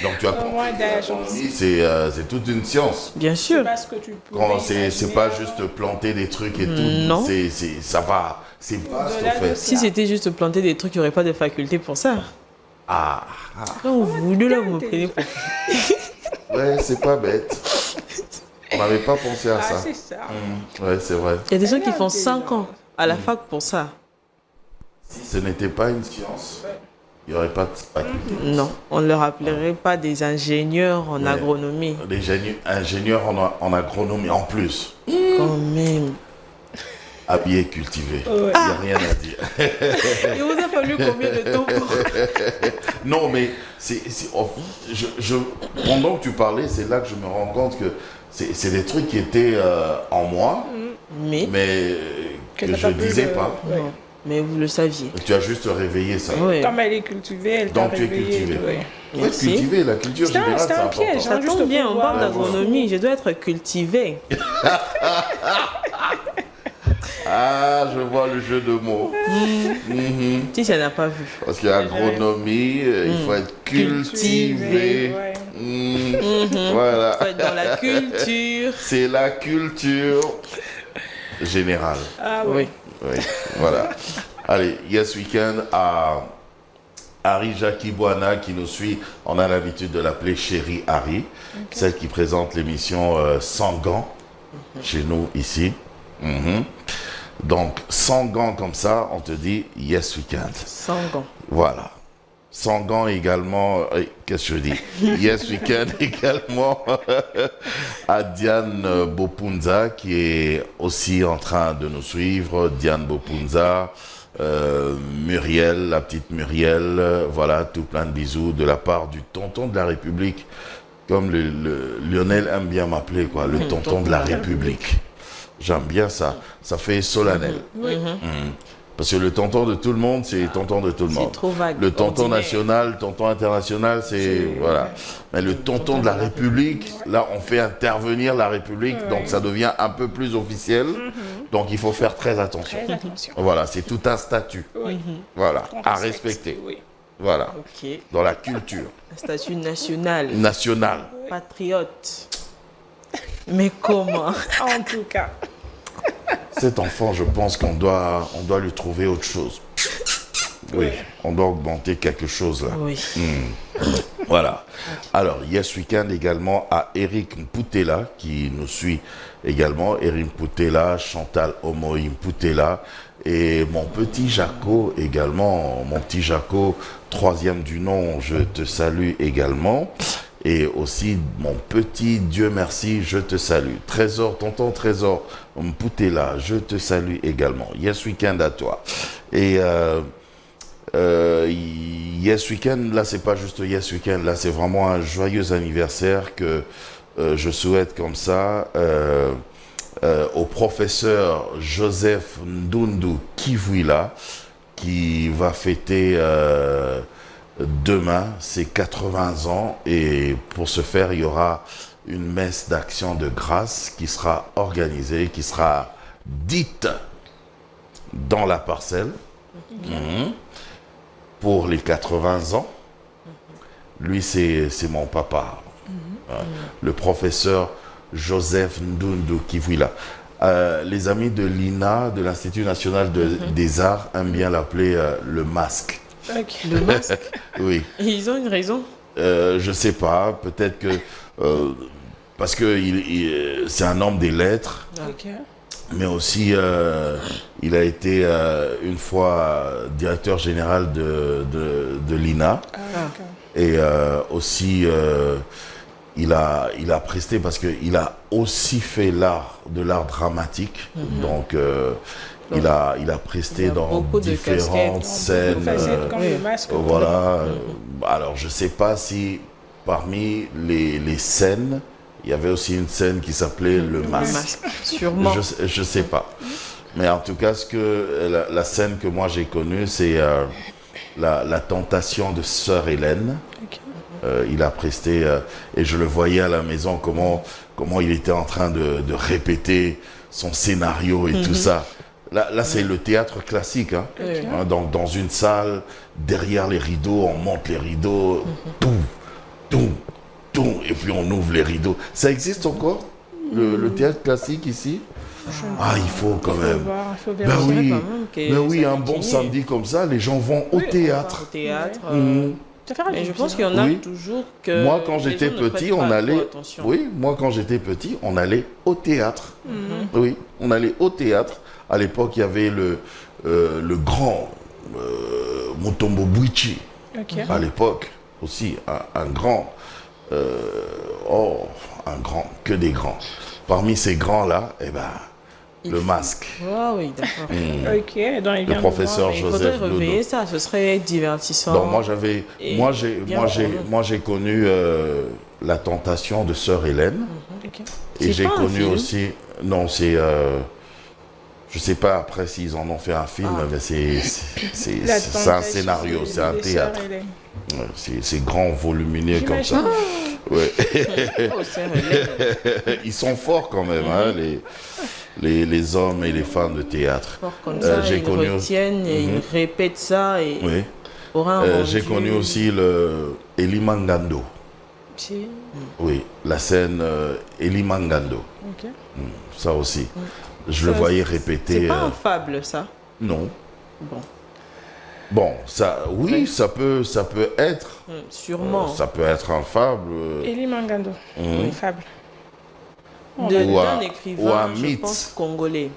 S1: donc tu as... C'est toute une science.
S8: Bien sûr.
S1: C'est pas juste planter des trucs et tout.
S8: Non.
S1: Ça va... C'est vaste, en fait.
S8: Si c'était juste planter des trucs, il n'y aurait pas de faculté pour ça.
S1: Ah.
S8: Quand vous deux, là, vous me prenez pour...
S1: Ouais, c'est pas bête. On n'avait pas pensé à ça.
S4: C'est ça.
S1: Ouais, c'est vrai.
S8: Il y a des gens qui font 5 ans à la fac pour ça.
S1: Si ce n'était pas une science, il n'y aurait pas de faculté.
S8: Non, on ne leur appellerait pas des ingénieurs en agronomie.
S1: Des ingénieurs en agronomie en plus.
S8: Quand même.
S1: Habillé, cultivé. Il n'y a rien à dire.
S8: Il vous a fallu combien de temps pour...
S1: Non, mais pendant que tu parlais, c'est là que je me rends compte que c'est des trucs qui étaient en moi, mais que je ne disais pas.
S8: Non, mais vous le saviez.
S1: Tu as juste réveillé ça.
S8: Oui.
S4: Comme elle est cultivée, elle t'a réveillé.
S1: Donc tu es cultivé.
S4: Oui.
S1: Cultivé, la culture générale, c'est important.
S4: Piège,
S8: ça tombe bien, on parle d'agronomie, je dois être cultivé.
S1: Ah, je vois le jeu de mots.
S8: Si ça n'a pas vu.
S1: Parce qu'il y a agronomie, il faut être cultivé. Voilà.
S8: Il faut être dans la culture.
S1: C'est la culture générale.
S4: Ah oui.
S1: Oui, voilà. Allez, Yes Weekend à Harry Jackie Boana qui nous suit. On a l'habitude de l'appeler Chérie Harry, celle qui présente l'émission Sans gants chez nous ici. Donc, sans gants comme ça, on te dit Yes Weekend.
S8: Sans gants.
S1: Voilà. Sans gants également, qu'est-ce que je dis? Yes Weekend également à Diane Bopunza qui est aussi en train de nous suivre. Diane Bopunza, Muriel, la petite Muriel, voilà, tout plein de bisous de la part du tonton de la République. Comme Lionel aime bien m'appeler, quoi, le tonton de la République. J'aime bien ça. Ça fait solennel. Parce que le tonton de tout le monde, c'est tonton de tout le monde.
S8: C'est trop vague.
S1: Le tonton
S8: ordinaire.
S1: national, tonton international, c'est... Voilà. Mais le tonton de la République, là, on fait intervenir la République, donc ça devient un peu plus officiel. Donc il faut faire très attention. Voilà, c'est tout un statut. Voilà, à respecter. Voilà. Dans la culture.
S8: Un statut national.
S1: National.
S8: Patriote. Mais comment?
S4: En tout cas.
S1: Cet enfant, je pense qu'on doit lui trouver autre chose. Oui, on doit augmenter quelque chose là.
S8: Oui.
S1: Voilà. Alors, Yes Weekend également à Eric Mpoutela qui nous suit également. Eric Mpoutela, Chantal Omoï Mpoutela et mon petit Jaco également. Mon petit Jaco, 3e du nom, je te salue également. Et aussi mon petit Dieu merci, je te salue. Trésor, tonton Trésor Mpoutela, je te salue également. Yes Weekend à toi. Et Yes Weekend, là c'est pas juste Yes Weekend, là c'est vraiment un joyeux anniversaire que je souhaite comme ça au professeur Joseph Ndundu Kivuila qui va fêter demain, c'est 80 ans et pour ce faire, il y aura une messe d'action de grâce qui sera organisée, qui sera dite dans la parcelle pour les 80 ans. Lui, c'est mon papa, le professeur Joseph Ndundu Kivuila. Les amis de l'INA, de l'Institut National des Arts, aiment bien l'appeler le masque.
S4: Ok.
S8: Le masque.
S1: Oui.
S8: Ils ont une raison.
S1: Je sais pas, peut-être que... parce que c'est un homme des lettres,
S4: Ok.
S1: mais aussi il a été une fois directeur général de l'INA.
S4: Ah, d'accord.
S1: Et aussi, il a presté parce qu'il a aussi fait de l'art dramatique. Donc, il a presté
S8: Il a
S1: dans
S8: beaucoup de
S1: différentes
S8: casquettes,
S1: scènes.
S4: Comme le masque.
S1: Voilà. Alors, je ne sais pas si parmi les scènes, il y avait aussi une scène qui s'appelait Le Masque.
S8: Sûrement.
S1: Je ne sais pas. Mais en tout cas, la scène que moi j'ai connue, c'est la tentation de Sœur Hélène.
S4: Ok.
S1: Il a presté, et je le voyais à la maison, comment il était en train de répéter son scénario et tout ça. Là c'est le théâtre classique. Hein.
S8: Okay.
S1: Hein, dans une salle, derrière les rideaux, on monte les rideaux, et puis on ouvre les rideaux. Ça existe encore, le théâtre classique ici? Ah, il faut quand même. Ben oui, mais oui, un bon samedi comme ça, les gens vont au théâtre.
S8: Au théâtre.
S4: Mais
S8: je pense qu'il y en a toujours que.
S1: Moi, quand j'étais petit, on allait. Oui, moi, quand j'étais petit, on allait au théâtre. Oui, on allait au théâtre. À l'époque, il y avait le grand Mutombo Buichi. À l'époque aussi, un grand. Un grand, que des grands. Parmi ces grands-là, eh ben, le masque.
S8: Ah oui, d'accord.
S4: Ok, donc
S1: le professeur Joseph.
S8: Il faudrait réveiller ça, ce serait divertissant.
S1: Donc moi j'ai connu la tentation de Sœur Hélène. Et j'ai connu aussi. Non, c'est. Je sais pas après s'ils en ont fait un film, mais c'est un scénario, c'est un théâtre. C'est grand, volumineux comme ça. Ouais. Ils sont forts quand même, hein, les hommes et les femmes de théâtre.
S8: Ils retiennent et ils répètent ça. Et
S1: j'ai connu aussi le Eli Mangando. Oui, la scène Eli Mangando. Ça aussi. Je le voyais répéter.
S8: C'est pas un fable, ça?
S1: Non. Bon, ça, oui, ça peut être.
S8: Sûrement.
S1: Ça peut être un fable.
S4: Eli Mangando, une fable.
S8: D'un écrivain,
S1: un
S8: je
S1: mythe.
S8: pense, congolais.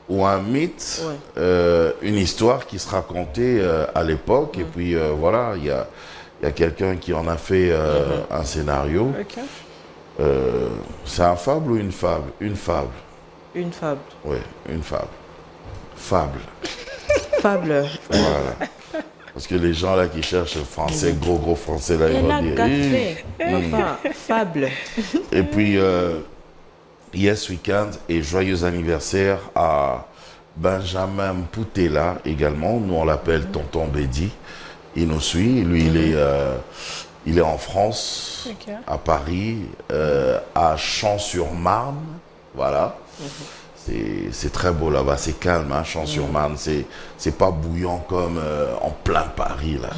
S1: Ou un mythe, une histoire qui se racontait à l'époque. Et puis voilà, il y a quelqu'un qui en a fait un scénario. C'est un fable ou une fable? Une fable.
S8: Une fable.
S1: Oui, une fable. Fable.
S8: Fable.
S1: Voilà. Parce que les gens là qui cherchent le français, gros français, là, ils vont dire...
S8: Fable.
S1: Et puis, Yes Weekend et joyeux anniversaire à Benjamin Poutela également. Nous, on l'appelle Tonton Bédi. Il nous suit. Lui, il est en France, à Paris, à Champs-sur-Marne. Voilà. C'est très beau là-bas, c'est calme, hein, Champs-sur-Marne, c'est pas bouillant comme en plein Paris là.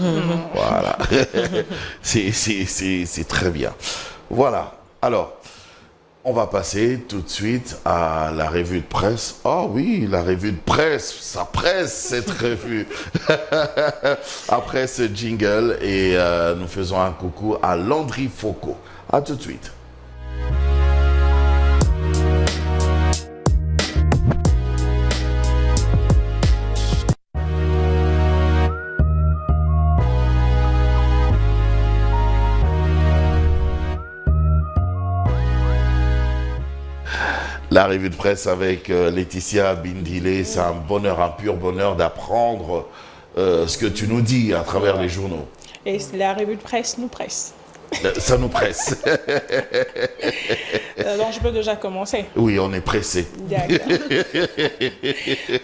S1: Voilà. C'est très bien. Voilà. Alors, on va passer tout de suite à la revue de presse. Ah oui, la revue de presse, ça presse cette revue. Après ce jingle, et nous faisons un coucou à Landry Foucault. À tout de suite. La revue de presse avec Laetitia Bindile, c'est un bonheur, un pur bonheur d'apprendre ce que tu nous dis à travers les journaux.
S4: Et la revue de presse nous presse.
S1: Ça nous presse.
S4: Donc je peux déjà commencer.
S1: Oui, on est pressé.
S4: D'accord.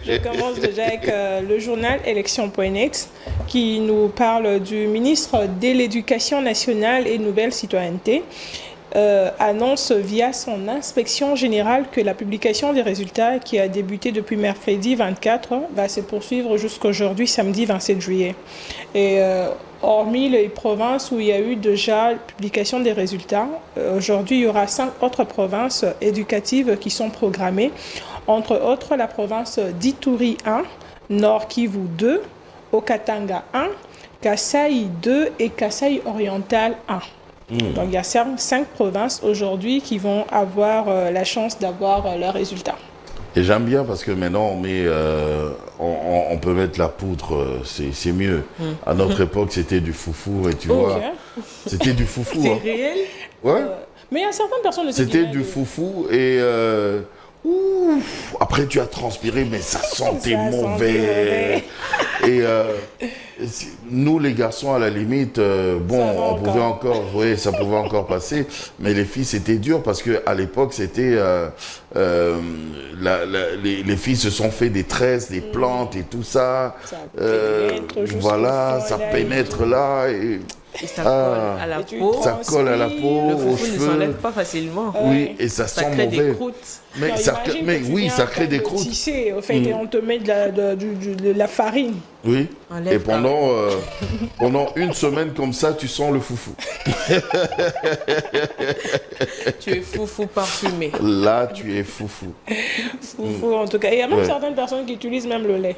S4: Je commence déjà avec le journal Élection.net qui nous parle du ministre de l'Éducation nationale et Nouvelle Citoyenneté. Annonce via son inspection générale que la publication des résultats qui a débuté depuis mercredi 24 va se poursuivre jusqu'aujourd'hui, samedi 27 juillet. Et hormis les provinces où il y a eu déjà publication des résultats, aujourd'hui il y aura 5 autres provinces éducatives qui sont programmées, entre autres la province d'Ituri 1, Nord Kivu 2, Okatanga 1, Kasai 2 et Kasai Oriental 1. Donc il y a 5 provinces aujourd'hui qui vont avoir la chance d'avoir leurs résultats.
S1: Et j'aime bien parce que maintenant on peut mettre la poudre, c'est mieux. À notre époque c'était du foufou et tu vois, c'était du foufou.
S8: C'est
S1: hein.
S8: réel?
S1: Ouais.
S4: Mais il y a certaines personnes qui
S1: c'était du foufou et après tu as transpiré mais ça sentait mauvais. Et nous les garçons à la limite, on pouvait encore, oui, ça pouvait encore passer, mais les filles c'était dur parce que à l'époque c'était les filles se sont fait des tresses, des plantes et tout ça. Voilà, ça pénètre là et
S8: ça colle à la peau.
S1: Ça colle à la peau,
S8: le
S1: aux
S8: foufou ne
S1: cheveux.
S8: s'enlève pas facilement.
S1: Oui, et ça sent
S8: crée
S1: mauvais.
S8: des croûtes.
S1: Mais, ça crée des croûtes.
S4: Tisser, au fait, et on te met de la farine.
S1: Oui.
S8: Enlève
S1: Et pendant une semaine comme ça, tu sens le foufou.
S8: Tu es foufou parfumé.
S1: Là, tu es foufou.
S4: Foufou, en tout cas. Il y a même certaines personnes qui utilisent même le lait.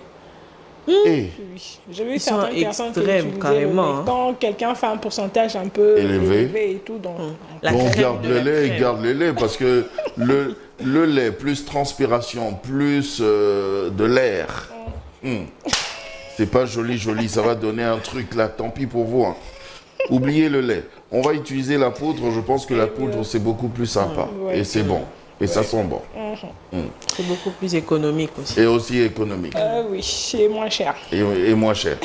S1: Et
S4: Oui. J'ai vu
S8: Ils sont
S4: certaines personnes qui
S8: extrêmes,
S4: utilisaient
S8: carrément,
S4: le lait. Quand quelqu'un fait un pourcentage un peu élevé et tout, donc
S8: La
S1: on
S8: crème
S1: garde
S8: de
S1: le
S8: la
S1: lait,
S8: crème.
S1: garde le lait parce que le lait plus transpiration plus de l'air. C'est pas joli, ça va donner un truc là, tant pis pour vous. Hein. Oubliez le lait. On va utiliser la poudre, je pense que la poudre c'est beaucoup plus sympa
S4: ouais.
S1: et c'est bon. Et ça sent bon.
S8: C'est beaucoup plus économique aussi.
S1: Et aussi économique.
S4: oui, c'est moins cher.
S1: Et moins cher.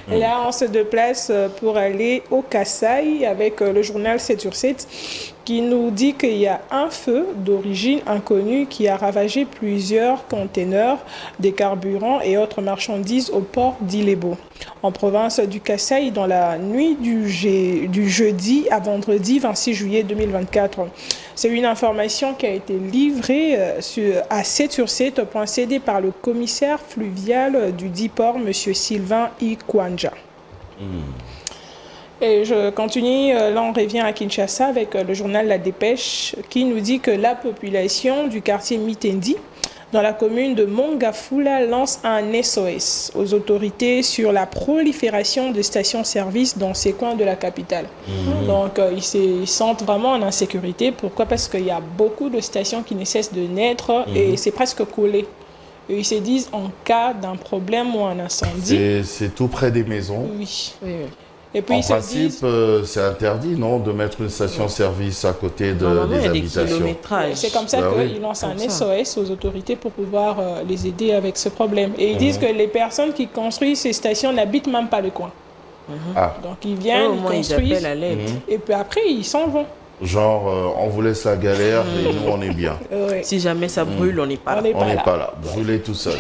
S4: Là, on se déplace pour aller au Kasaï avec le journal 7/7 qui nous dit qu'il y a un feu d'origine inconnue qui a ravagé plusieurs conteneurs de carburant et autres marchandises au port d'Ilebo, en province du Kasaï, dans la nuit du jeudi à vendredi 26 juillet 2024. C'est une information qui a été livrée à 7/7.cd par le commissaire fluvial du dit port, M. Sylvain Ikwanja. Et je continue, là on revient à Kinshasa avec le journal La Dépêche qui nous dit que la population du quartier Mitendi dans la commune de Mongafula lance un SOS aux autorités sur la prolifération de stations-service dans ces coins de la capitale. Donc ils se sentent vraiment en insécurité. Pourquoi? Parce qu'il y a beaucoup de stations qui ne cessent de naître et c'est presque collé. Et ils se disent en cas d'un problème ou un incendie.
S1: C'est tout près des maisons.
S4: Oui.
S8: Oui, oui.
S4: Et puis
S1: En
S4: ils se
S1: principe,
S4: disent,
S1: c'est interdit, non, de mettre une station-service à côté
S8: Normalement, il
S1: des
S8: y a des
S1: habitations.
S8: kilométrages.
S4: c'est comme ça
S1: Bah
S4: qu'ils
S1: oui.
S4: lancent un
S8: Comme ça.
S4: SOS aux autorités pour pouvoir les aider avec ce problème. Et ils disent que les personnes qui construisent ces stations n'habitent même pas le coin.
S1: Ah,
S4: Donc ils
S8: Eux,
S4: viennent,
S8: au
S4: ils
S8: moins, ils
S4: construisent,
S8: appellent à l'aide.
S4: et puis après ils s'en vont.
S1: genre, on vous laisse la galère et nous, on est bien.
S4: Ouais.
S8: Si jamais ça brûle, on n'est pas
S4: On
S8: là.
S4: est
S1: On
S4: pas
S1: n'est
S4: là.
S1: pas là, brûlez tout seul.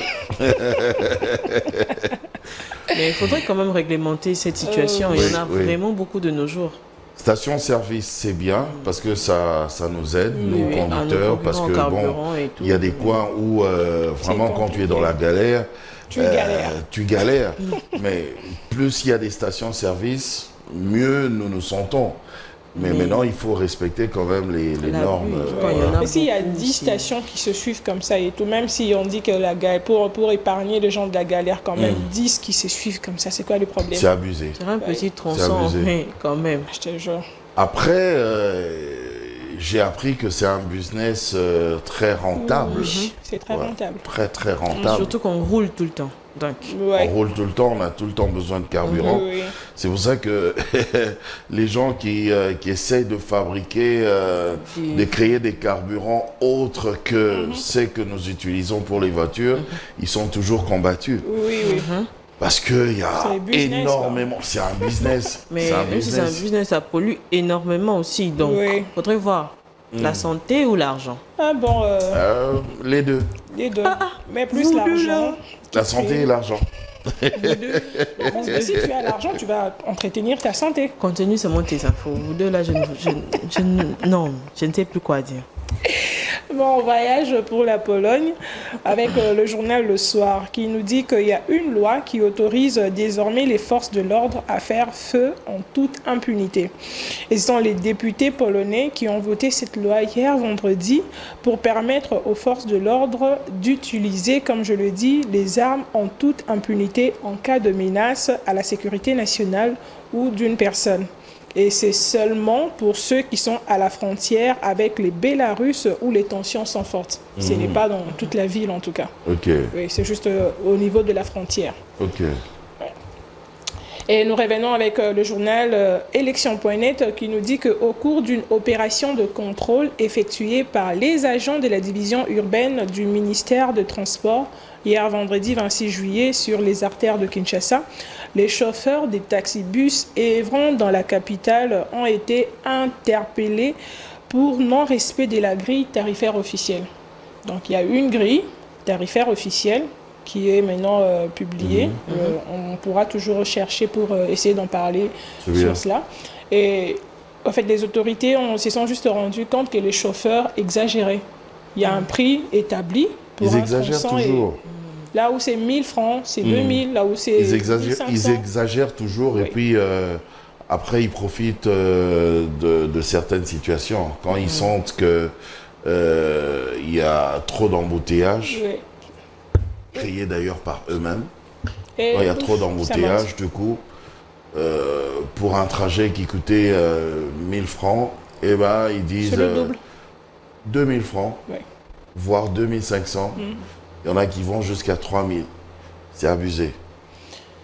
S8: Mais il faudrait quand même réglementer cette situation. Il y en a
S1: Oui.
S8: vraiment beaucoup de nos jours.
S1: Station-service, c'est bien parce que ça nous aide, nous
S8: Oui,
S1: conducteurs,
S8: à nos
S1: parce que
S8: carburants
S1: bon,
S8: et tout.
S1: il y a des coins où vraiment quand tu es dans la galère, tu galères. Mais plus il y a des stations-service, mieux nous nous sentons. Mais maintenant, il faut respecter quand même les
S8: La
S1: normes.
S8: pluie, quand il y en a
S4: Mais s'il y a
S8: beaucoup
S4: 10
S8: aussi.
S4: stations qui se suivent comme ça et tout, même si on dit que la galère, pour épargner les gens de la galère quand même, 10 qui se suivent comme ça, c'est quoi le problème?
S1: C'est abusé.
S8: C'est un petit
S1: C'est
S8: tronçon,
S1: abusé.
S8: mais quand même.
S4: Je te jure.
S1: Après, j'ai appris que c'est un business très rentable.
S4: Oui, c'est très
S1: Ouais.
S4: rentable.
S1: Très, très rentable.
S8: Surtout qu'on roule tout le temps. Donc,
S4: Ouais.
S1: On roule tout le temps, on a tout le temps besoin de carburant.
S4: Oui, oui.
S1: C'est pour ça que les gens qui essayent de fabriquer, de créer des carburants autres que ceux que nous utilisons pour les voitures, ils sont toujours combattus.
S4: Oui, oui.
S1: Parce qu'il y a
S4: C'est business,
S1: énormément... C'est un business.
S8: Mais
S1: c'est un
S8: même si c'est un
S1: business.
S8: business, ça pollue énormément aussi. Donc,
S4: Oui.
S8: faudrait voir la santé ou l'argent.
S4: Ah bon,
S1: Les deux.
S4: les deux. Mais plus l'argent.
S1: La santé et l'argent.
S4: Parce que si tu as l'argent, tu vas entretenir ta santé.
S8: Continue seulement tes infos. Vous deux là, non, je ne sais plus quoi dire.
S4: Bon, on voyage pour la Pologne avec le journal Le Soir qui nous dit qu'il y a une loi qui autorise désormais les forces de l'ordre à faire feu en toute impunité. Et ce sont les députés polonais qui ont voté cette loi hier vendredi pour permettre aux forces de l'ordre d'utiliser, comme je le dis, les armes en toute impunité en cas de menace à la sécurité nationale ou d'une personne. Et c'est seulement pour ceux qui sont à la frontière avec les Bélarusses où les tensions sont fortes. Ce n'est pas dans toute la ville en tout cas.
S1: Ok,
S4: Oui, c'est juste au niveau de la frontière.
S1: ok.
S4: Et nous revenons avec le journal Élection.net qui nous dit qu'au cours d'une opération de contrôle effectuée par les agents de la division urbaine du ministère de Transport, hier vendredi 26 juillet sur les artères de Kinshasa, les chauffeurs des taxibus œuvrant dans la capitale ont été interpellés pour non-respect de la grille tarifaire officielle. Donc il y a une grille tarifaire officielle qui est maintenant publiée. On pourra toujours rechercher pour essayer d'en parler sur cela. Et en fait, les autorités se sont juste rendues compte que les chauffeurs exagéraient. Il y a un prix établi pour
S1: Ils
S4: un
S1: exagèrent
S4: tronçon
S1: toujours.
S4: là où c'est 1000 francs, c'est 2000, là où c'est
S1: Ils
S4: 1500.
S1: exagèrent toujours
S4: Oui.
S1: et puis après ils profitent de certaines situations. Quand ils sentent que il y a trop d'embouteillages,
S4: Oui.
S1: créés d'ailleurs par eux-mêmes.
S4: Et
S1: Quand il y a trop
S4: ça
S1: d'embouteillages, du coup, pour un trajet qui coûtait 1000 francs, eh ben, ils disent
S4: C'est le double.
S1: 2000 francs,
S4: Ouais.
S1: voire 2500. Il y en a qui vont jusqu'à 3000. C'est abusé.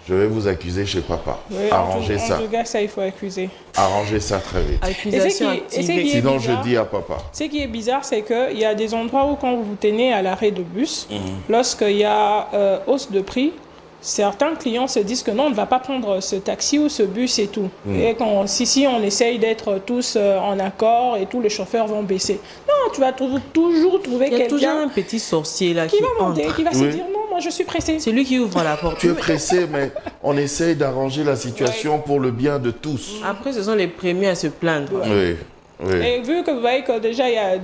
S1: Je vais vous accuser chez papa.
S4: Oui,
S1: Arrangez ça.
S4: En tout cas, ça, il faut accuser.
S1: Arrangez ça très vite.
S8: Accusation
S4: et c'est
S8: activée.
S4: qui est
S1: Sinon,
S4: bizarre.
S1: je dis à papa.
S4: Ce qui est bizarre, c'est qu'il y a des endroits où, quand vous vous tenez à l'arrêt de bus, lorsqu'il y a hausse de prix, certains clients se disent que non, on ne va pas prendre ce taxi ou ce bus et tout. Et quand, si on essaye d'être tous en accord et tout, les chauffeurs vont baisser. Non, tu vas toujours trouver
S8: Il y a toujours
S4: quelqu'un
S8: un petit sorcier là
S4: qui va monter,
S8: entre.
S4: qui va se
S1: Oui.
S4: dire non, moi je suis pressé.
S8: C'est lui qui ouvre la porte.
S1: Tu es pressé, mais on essaye d'arranger la situation pour le bien de tous.
S8: Après, ce sont les premiers à se plaindre.
S1: Oui, oui.
S4: Et vu que vous voyez que déjà il y a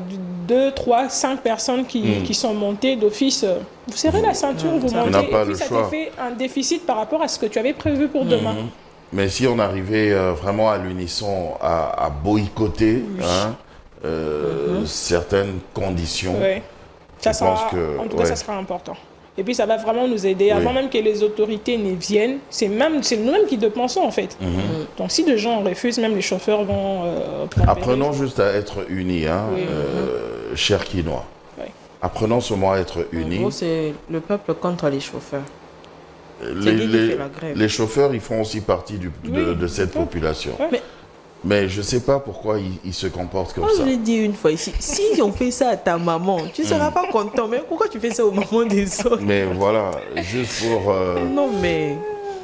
S4: 2, 3, 5 personnes qui sont montées d'office, vous serrez la ceinture, vous
S1: n'a
S4: montez,
S1: pas
S4: et puis
S1: le
S4: ça
S1: choix.
S4: te fait un déficit par rapport à ce que tu avais prévu pour demain.
S1: Mais si on arrivait vraiment à l'unisson à boycotter certaines conditions,
S4: Ouais. Ça
S1: Je
S4: sera,
S1: pense que,
S4: en tout cas,
S1: ouais.
S4: ça sera important. Et puis ça va vraiment nous aider. Avant même que les autorités ne viennent, c'est nous-mêmes qui dépensons en fait. Donc si les gens refusent, même les chauffeurs vont...
S1: apprenons juste à être unis, hein,
S4: Oui.
S1: chers Quinois.
S4: Oui.
S1: Apprenons seulement à être
S8: En
S1: unis.
S8: gros, c'est le peuple contre les chauffeurs.
S1: Les,
S8: lui qui
S1: les-
S8: fait la grève.
S1: les chauffeurs, ils font aussi partie
S4: Oui.
S1: de cette population.
S4: Ouais.
S1: Mais je ne sais pas pourquoi ils se comportent comme
S8: Moi,
S1: ça.
S8: je l'ai dit une fois ici, si on fait ça à ta maman, tu ne seras pas content. Mais pourquoi tu fais ça aux mamans des autres?
S1: Mais voilà,
S8: Non, mais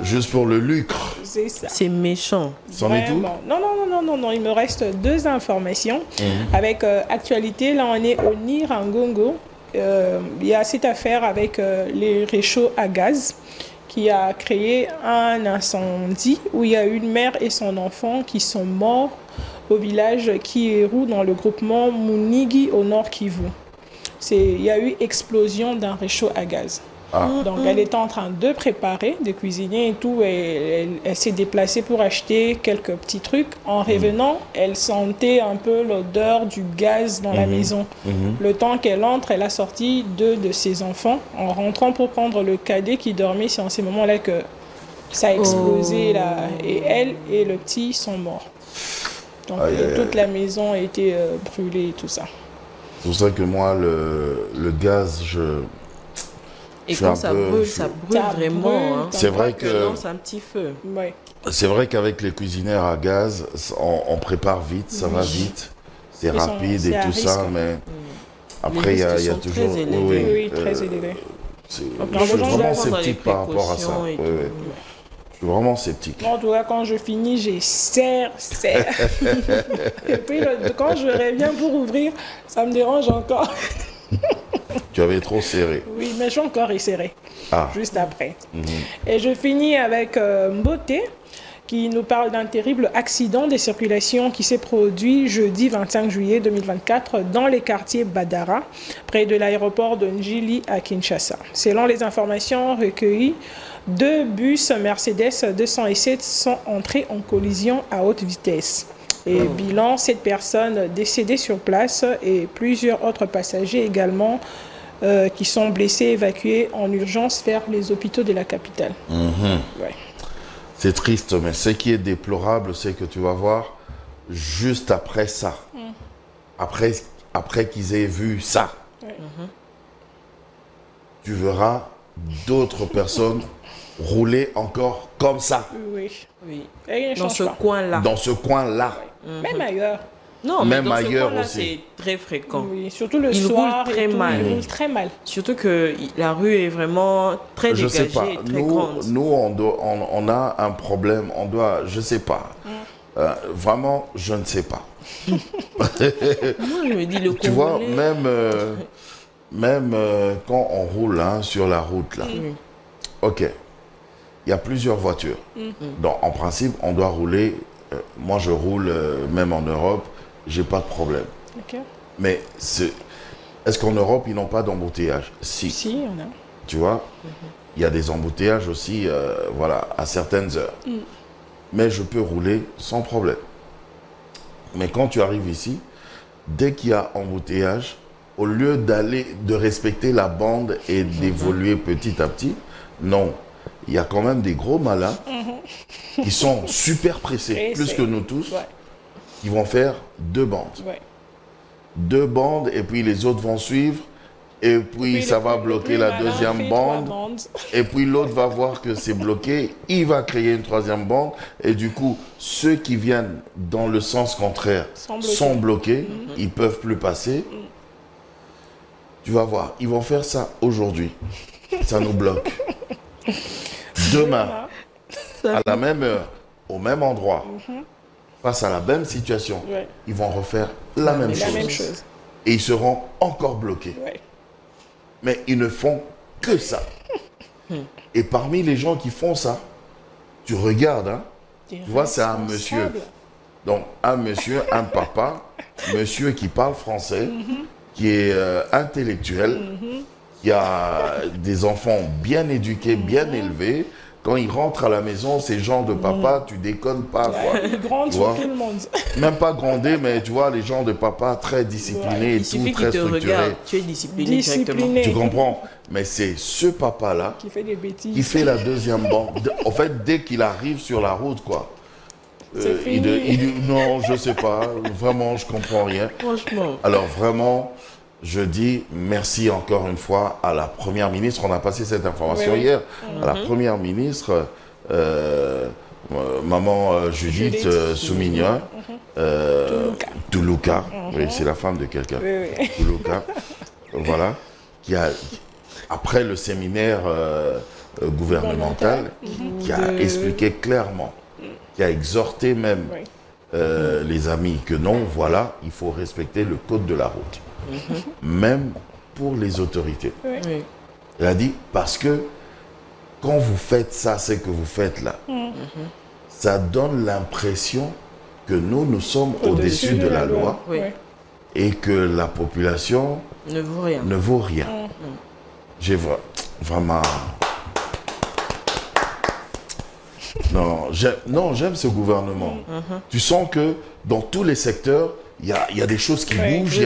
S1: juste pour le lucre.
S4: C'est ça.
S8: c'est méchant.
S1: C'en est tout?
S4: Vraiment. Non, il me reste 2 informations. Avec actualité, là on est au Nirangongo. Il y a cette affaire avec les réchauds à gaz qui a créé un incendie où il y a une mère et son enfant qui sont morts au village Kieru dans le groupement Munigi au nord Kivu. Il y a eu explosion d'un réchaud à gaz.
S1: Ah.
S4: Donc elle était en train de préparer, de cuisiner et tout, et elle s'est déplacée pour acheter quelques petits trucs. En revenant, elle sentait un peu l'odeur du gaz dans la maison. Le temps qu'elle entre, elle a sorti 2 de ses enfants. En rentrant pour prendre le cadet qui dormait, c'est en ces moments-là que ça a explosé. Là, et elle et le petit sont morts. Donc toute la maison a été brûlée et tout ça.
S1: C'est pour ça que moi, le gaz,
S8: Et
S1: Je suis
S8: quand
S1: un
S8: ça
S1: peu-
S8: brûle,
S1: je-
S8: ça brûle
S4: Ça
S8: vraiment.
S4: brûle,
S8: Hein.
S1: c'est vrai
S8: Ça
S1: que
S8: lance un petit feu.
S4: Ouais.
S1: c'est vrai qu'avec les cuisinières à gaz, on prépare vite, ça va vite, c'est
S4: Ils sont-
S1: rapide
S4: c'est
S1: et
S4: à
S1: tout
S4: risque.
S1: ça, mais après il y a
S8: risques sont
S1: toujours
S8: très élevés.
S4: Oui, très élevé.
S1: Je suis vraiment sceptique par rapport à ça. Je suis vraiment sceptique.
S4: En tout cas, quand je finis, j'ai serre. Et puis, quand je reviens pour ouvrir, ça me dérange encore.
S1: Tu avais trop serré.
S4: Oui, mais je suis encore resserré. Juste après. Et je finis avec Mboté, qui nous parle d'un terrible accident de circulation qui s'est produit jeudi 25 juillet 2024 dans les quartiers Badara, près de l'aéroport de Njili à Kinshasa. Selon les informations recueillies, 2 bus Mercedes 207 sont entrés en collision à haute vitesse. Et bilan, 7 personnes décédées sur place et plusieurs autres passagers également qui sont blessés, évacués en urgence vers les hôpitaux de la capitale. Ouais.
S1: C'est triste, mais ce qui est déplorable, c'est que tu vas voir, juste après ça, après qu'ils aient vu ça, tu verras d'autres personnes rouler encore comme ça.
S4: Oui.
S8: Dans ce coin-là.
S1: Dans ce coin-là.
S4: Même ailleurs.
S8: Non, mais
S1: même
S8: dans
S1: ailleurs
S8: ce coin-là,
S1: aussi.
S8: c'est très fréquent.
S4: Oui, surtout le
S8: Il
S4: soir.
S8: roule très mal.
S4: Il roule très mal.
S8: Surtout que la rue est vraiment très
S1: Je sais
S8: dégagée
S1: pas.
S8: et très grande.
S1: Nous on a un problème. On doit, je sais pas. Vraiment, je ne sais pas.
S8: Moi, je me dis le
S1: Tu vois,
S8: Congolais...
S1: même quand on roule sur la route, là, ok, il y a plusieurs voitures. Donc, en principe, on doit rouler. Moi, je roule même en Europe, j'ai pas de problème. Mais est-ce qu'en Europe, ils n'ont pas d'embouteillage? Si.
S4: Si, il y en a.
S1: Tu vois, il y a des embouteillages aussi, voilà, à certaines heures. Mais je peux rouler sans problème. Mais quand tu arrives ici, dès qu'il y a embouteillage, au lieu de respecter la bande et d'évoluer petit à petit, non. Il y a quand même des gros malins qui sont super pressés, plus que nous tous, qui vont faire 2 bandes. 2 bandes, et puis les autres vont suivre, et puis ça va bloquer la deuxième bande, et puis l'autre va voir que c'est bloqué, il va créer une 3e bande, et du coup, ceux qui viennent dans le sens contraire sont bloqués, ils ne peuvent plus passer. Tu vas voir, ils vont faire ça aujourd'hui. Ça nous bloque. Demain, à la même heure, au même endroit, face à la même situation, ils vont refaire la même chose. Et ils seront encore bloqués. Mais ils ne font que ça. Et parmi les gens qui font ça, tu regardes, tu vois, c'est un monsieur. Donc, un monsieur, un papa, monsieur qui parle français, qui est intellectuel, qui a des enfants bien éduqués, bien élevés. Quand ils rentrent à la maison, ces gens de papa, tu déconnes pas. Quoi.
S4: Ils grandent sur tout le monde.
S1: Même pas gronder, mais tu vois, les gens de papa très disciplinés et tout, très structurés.
S8: Tu es discipliné directement.
S1: Tu comprends? Mais c'est ce papa-là
S4: qui fait des bêtises.
S1: Qui fait la 2e bande. En fait, dès qu'il arrive sur la route, quoi. Il dit non, je sais pas. Vraiment, je comprends rien.
S8: Franchement.
S1: Alors vraiment, je dis merci encore une fois à la Première ministre. On a passé cette information hier. À la Première ministre, maman Judith Soumignon, Toulouka. Oui, c'est la femme de quelqu'un. Toulouka. Voilà. Qui a, après le séminaire gouvernemental, qui a expliqué clairement, qui a exhorté même les amis que non, voilà, il faut respecter le code de la route. Même pour les autorités. Elle a dit, parce que quand vous faites ça, c'est que vous faites là, ça donne l'impression que nous sommes au-dessus de la loi et que la population ne vaut rien. J'ai vraiment... Non, j'aime ce gouvernement. Tu sens que dans tous les secteurs, il y a des choses qui bougent.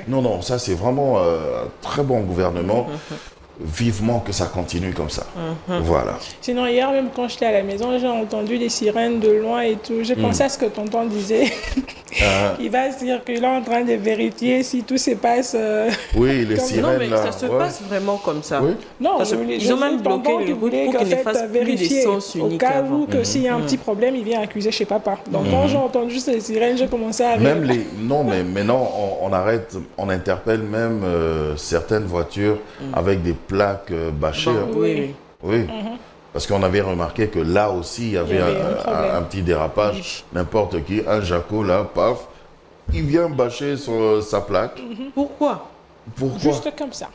S1: Non, ça c'est vraiment un très bon gouvernement. Vivement que ça continue comme ça. Voilà.
S4: Sinon, hier même quand j'étais à la maison, j'ai entendu des sirènes de loin et tout. J'ai pensé à ce que tonton disait. Il va circuler en train de vérifier si tout se passe.
S1: Oui, les sirènes.
S8: Non, mais
S1: là,
S8: ça se passe vraiment comme ça.
S4: Non,
S8: ils ont même bloqué les routes pour qu'ils ne fassent plus des sens uniques.
S4: Au cas où, que s'il y a un petit problème, il vient accuser chez papa. Donc quand j'ai entendu juste les sirènes, j'ai commencé à rire.
S1: Non, mais maintenant, on arrête, on interpelle même certaines voitures avec des plaques bâchées.
S8: Bon,
S1: hein.
S8: oui.
S1: Oui. Parce qu'on avait remarqué que là aussi, il y avait un petit dérapage. N'importe qui, un Jaco là, paf, il vient bâcher sa plaque.
S8: Pourquoi?
S1: Pourquoi?
S4: Juste comme ça.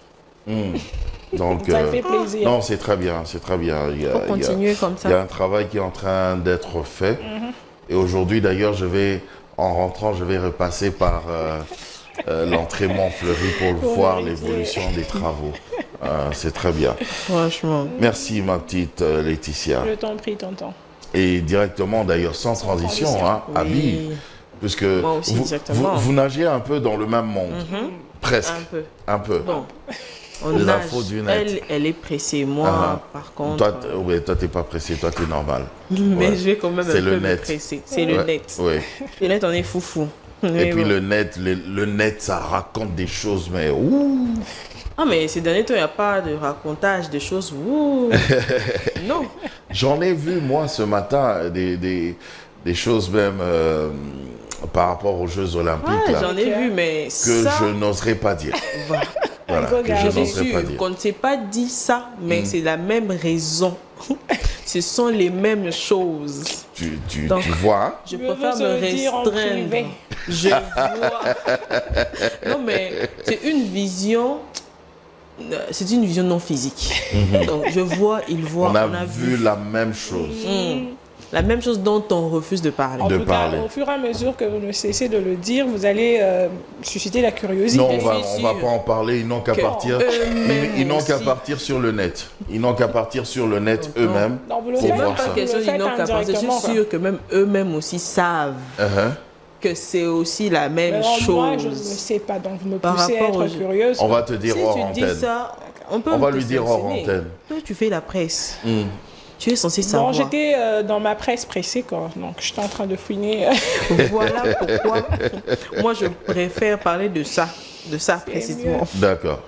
S1: Donc,
S4: Ça fait plaisir.
S1: non, c'est très bien, c'est très bien. Il
S8: Faut continuer comme ça.
S1: Il y a un travail qui est en train d'être fait. Et aujourd'hui, d'ailleurs, en rentrant, je vais repasser par l'entrée Montfleury pour voir l'évolution des travaux. C'est très bien.
S8: Franchement.
S1: Merci, ma petite Laetitia.
S4: Je t'en prie, tonton.
S1: Et directement, d'ailleurs, sans transition, hein,
S8: Oui.
S1: Habib, puisque
S8: Moi aussi, exactement.
S1: vous nagez un peu dans le même monde. Presque.
S8: Un peu.
S1: Un peu.
S8: Bon. On
S1: Les
S8: nage.
S1: infos du net.
S8: Elle est pressée. Moi, par contre.
S1: Toi, t'es pas pressé, toi, t'es normal.
S8: Mais
S1: Ouais.
S8: je vais quand même un
S1: C'est
S8: peu
S1: le
S8: me
S1: net.
S8: presser. C'est le
S1: Ouais,
S8: net.
S1: oui.
S8: Le net, on est foufou.
S1: Et
S8: Mais
S1: puis
S8: bon.
S1: le net, ça raconte des choses, mais ouh.
S8: Ah, mais ces derniers temps, il n'y a pas de racontage de choses. Ouh. Non.
S1: J'en ai vu, moi, ce matin, des choses même par rapport aux Jeux Olympiques,
S8: Ouais,
S1: là,
S8: j'en ai vu, mais
S1: que
S8: ça...
S1: je n'oserais pas dire.
S8: Voilà.
S1: Voilà, que je
S8: Je suis
S1: n'oserais pas
S8: sûre
S1: dire.
S8: qu'on ne s'est pas dit ça, mais c'est la même raison. Ce sont les mêmes choses.
S1: Tu
S8: Donc,
S1: vois, hein?
S8: Je
S4: Je
S8: préfère
S4: veux
S8: me
S4: se dire en
S8: restreindre.
S4: privé.
S8: Je vois. Non, mais c'est une vision. C'est une vision non physique. Donc, je vois, il voit,
S1: on a vu la même chose.
S8: La même chose dont on refuse de parler.
S4: En
S1: De
S4: tout
S1: parler.
S4: cas, au fur et à mesure que vous ne cessez de le dire, vous allez susciter la curiosité.
S1: Non, on
S8: je
S1: va
S8: suis
S1: pas
S8: sûre
S1: en parler, ils n'ont qu'à
S8: que
S1: partir.
S8: eux-mêmes
S1: Ils n'ont qu'à
S8: aussi.
S1: partir sur le net. Ils n'ont qu'à partir sur le net eux-mêmes.
S4: Non, vous le
S1: pour
S8: C'est
S4: faites,
S8: même
S1: voir
S8: pas
S1: ça.
S8: question
S4: Vous le
S8: qu'ils n'ont
S4: faites
S8: qu'à penser. Je
S4: indirectement,
S8: suis sûre que même eux-mêmes aussi savent
S1: Uh-huh.
S8: que c'est aussi la même
S4: Mais alors,
S8: chose.
S4: moi, je ne sais pas, donc vous me
S8: Par
S4: poussez à
S8: rapport
S4: être
S8: aux-
S4: curieuse.
S1: On va te dire
S8: Si
S1: hors
S8: tu dis
S1: antenne.
S8: ça, on peut
S1: On va
S8: te
S1: lui dire hors
S8: sanctionner.
S1: antenne.
S8: Toi, tu fais la presse. Tu es censé
S4: Bon,
S8: savoir.
S4: j'étais dans ma presse pressée, quoi. Donc, j'étais en train de fouiner.
S8: Voilà pourquoi moi je préfère parler de ça précisément.
S1: D'accord.